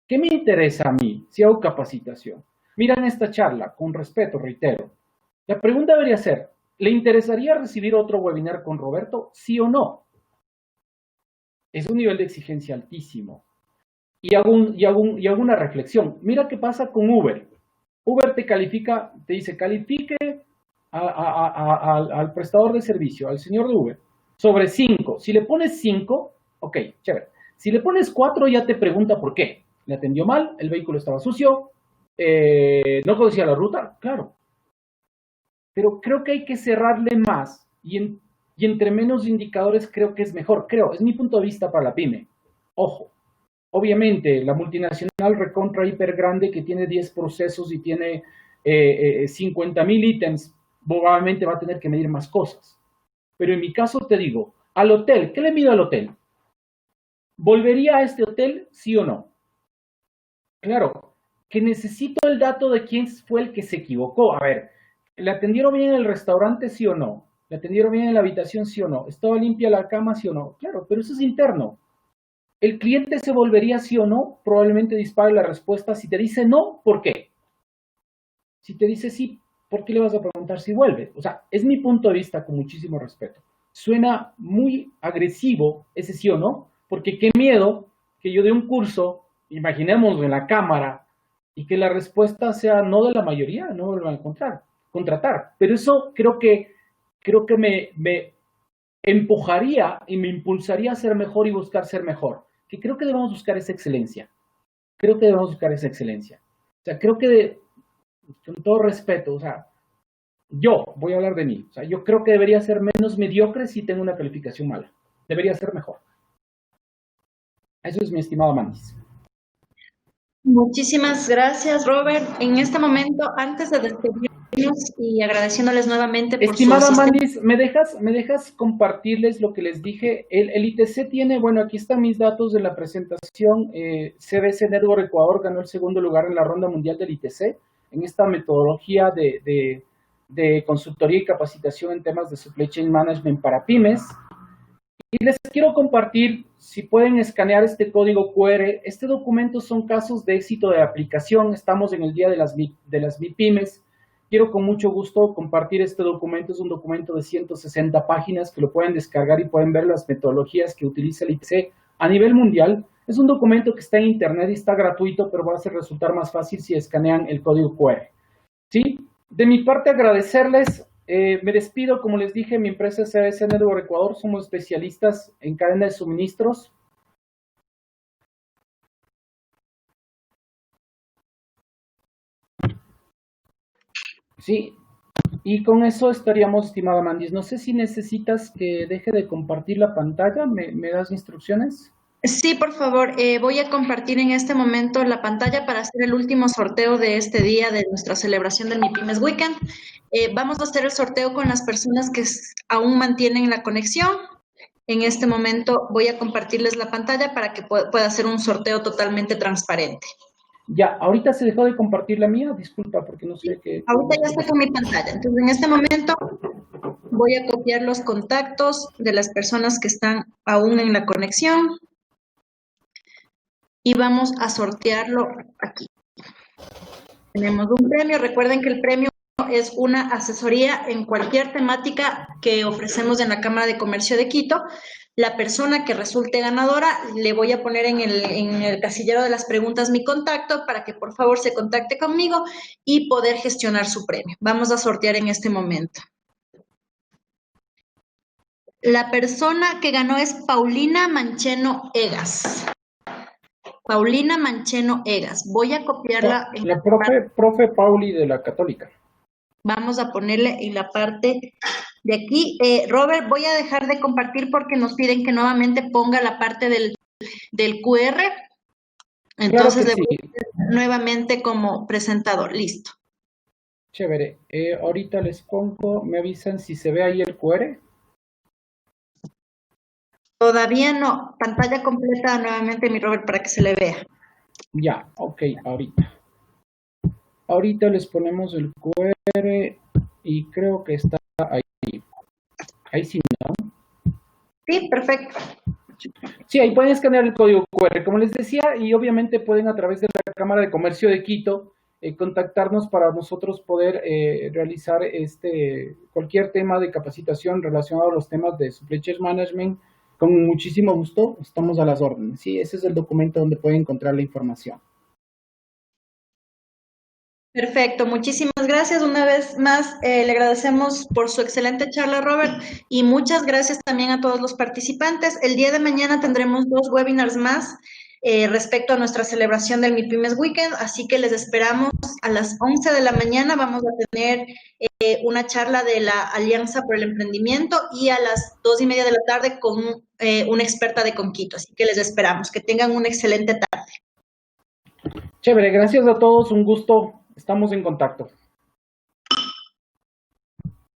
Speaker 2: ¿Qué me interesa a mí si hago capacitación? Miran esta charla, con respeto, reitero. La pregunta debería ser, ¿le interesaría recibir otro webinar con Roberto? ¿Sí o no? Es un nivel de exigencia altísimo. Y hago una reflexión. Mira qué pasa con Uber. Uber te califica, te dice, califique al prestador de servicio, al señor de Uber, sobre 5. Si le pones 5, ok, chévere. Si le pones 4, ya te pregunta por qué. Le atendió mal, el vehículo estaba sucio, no conocía la ruta, claro. Pero creo que hay que cerrarle más y entre menos indicadores creo que es mejor. Es mi punto de vista para la pyme. Ojo, obviamente la multinacional recontra hiper grande que tiene 10 procesos y tiene 50,000 ítems, probablemente va a tener que medir más cosas. Pero en mi caso te digo, al hotel, ¿qué le mido al hotel? ¿Volvería a este hotel, sí o no? Claro, que necesito el dato de quién fue el que se equivocó. A ver, ¿le atendieron bien en el restaurante, sí o no? ¿Le atendieron bien en la habitación, sí o no? ¿Estaba limpia la cama, sí o no? Claro, pero eso es interno. ¿El cliente se volvería sí o no? Probablemente dispare la respuesta. Si te dice no, ¿por qué? Si te dice sí, ¿por qué le vas a preguntar si vuelve? O sea, es mi punto de vista con muchísimo respeto. Suena muy agresivo ese sí o no, porque qué miedo que yo dé un curso, imaginémoslo en la cámara, y que la respuesta sea no de la mayoría, no me lo van a contratar. Pero eso creo que me empujaría y me impulsaría a ser mejor y buscar ser mejor. Que creo que debemos buscar esa excelencia. Creo que debemos buscar esa excelencia. O sea, creo que, con todo respeto, o sea, yo voy a hablar de mí. O sea, yo creo que debería ser menos mediocre si tengo una calificación mala. Debería ser mejor. Eso es mi estimado Mandis.
Speaker 3: Muchísimas gracias, Robert. En este momento, antes de despedirnos y agradeciéndoles nuevamente por
Speaker 2: estimada
Speaker 3: su
Speaker 2: Mandis, ¿me dejas compartirles lo que les dije? El ITC tiene, bueno, aquí están mis datos de la presentación. CBC Network Ecuador ganó el segundo lugar en la ronda mundial del ITC en esta metodología de consultoría y capacitación en temas de supply chain management para pymes. Y les quiero compartir, si pueden escanear este código QR, este documento son casos de éxito de aplicación, estamos en el día de las MIPYMES. Quiero con mucho gusto compartir este documento, es un documento de 160 páginas que lo pueden descargar y pueden ver las metodologías que utiliza el ITC a nivel mundial. Es un documento que está en internet y está gratuito, pero va a resultar más fácil si escanean el código QR. ¿Sí? De mi parte, agradecerles. Me despido, como les dije, mi empresa es CBC Network Ecuador, somos especialistas en cadena de suministros. Sí, y con eso estaríamos, estimada Mandis. No sé si necesitas que deje de compartir la pantalla, ¿me das instrucciones?
Speaker 3: Sí, por favor, voy a compartir en este momento la pantalla para hacer el último sorteo de este día de nuestra celebración del MIPYMES Weekend. Vamos a hacer el sorteo con las personas que aún mantienen la conexión. En este momento voy a compartirles la pantalla para que pueda hacer un sorteo totalmente transparente.
Speaker 2: Ya, ahorita se dejó de compartir la mía, disculpa porque no sé qué.
Speaker 3: Ahorita ya está con mi pantalla, entonces en este momento voy a copiar los contactos de las personas que están aún en la conexión. Y vamos a sortearlo aquí. Tenemos un premio. Recuerden que el premio es una asesoría en cualquier temática que ofrecemos en la Cámara de Comercio de Quito. La persona que resulte ganadora, le voy a poner en el casillero de las preguntas mi contacto para que por favor se contacte conmigo y poder gestionar su premio. Vamos a sortear en este momento. La persona que ganó es Paulina Mancheno Egas. Paulina Mancheno Egas. Voy a copiarla.
Speaker 2: La profe Pauli de la Católica.
Speaker 3: Vamos a ponerle en la parte de aquí. Robert, voy a dejar de compartir porque nos piden que nuevamente ponga la parte del QR. Entonces, claro sí. Nuevamente como presentador. Listo.
Speaker 2: Chévere. Ahorita les pongo, me avisan si se ve ahí el QR.
Speaker 3: Todavía no. Pantalla completa nuevamente, mi Robert, para que se le vea.
Speaker 2: Ya, ok, ahorita. Ahorita les ponemos el QR y creo que está Ahí sí, ¿no?
Speaker 3: Sí, perfecto.
Speaker 2: Sí, ahí pueden escanear el código QR, como les decía, y obviamente pueden a través de la Cámara de Comercio de Quito contactarnos para nosotros poder realizar cualquier tema de capacitación relacionado a los temas de Supply Chain Management. Con muchísimo gusto, estamos a las órdenes. Sí, ese es el documento donde pueden encontrar la información.
Speaker 3: Perfecto, muchísimas gracias. Una vez más, le agradecemos por su excelente charla, Robert, y muchas gracias también a todos los participantes. El día de mañana tendremos 2 webinars más respecto a nuestra celebración del MIPYMES Weekend, así que les esperamos a las 11 de la mañana. Vamos a tener una charla de la Alianza por el Emprendimiento y a las 2:30 de la tarde con una experta de Conquito, así que les esperamos. Que tengan una excelente tarde.
Speaker 2: Chévere, gracias a todos, un gusto, estamos en contacto.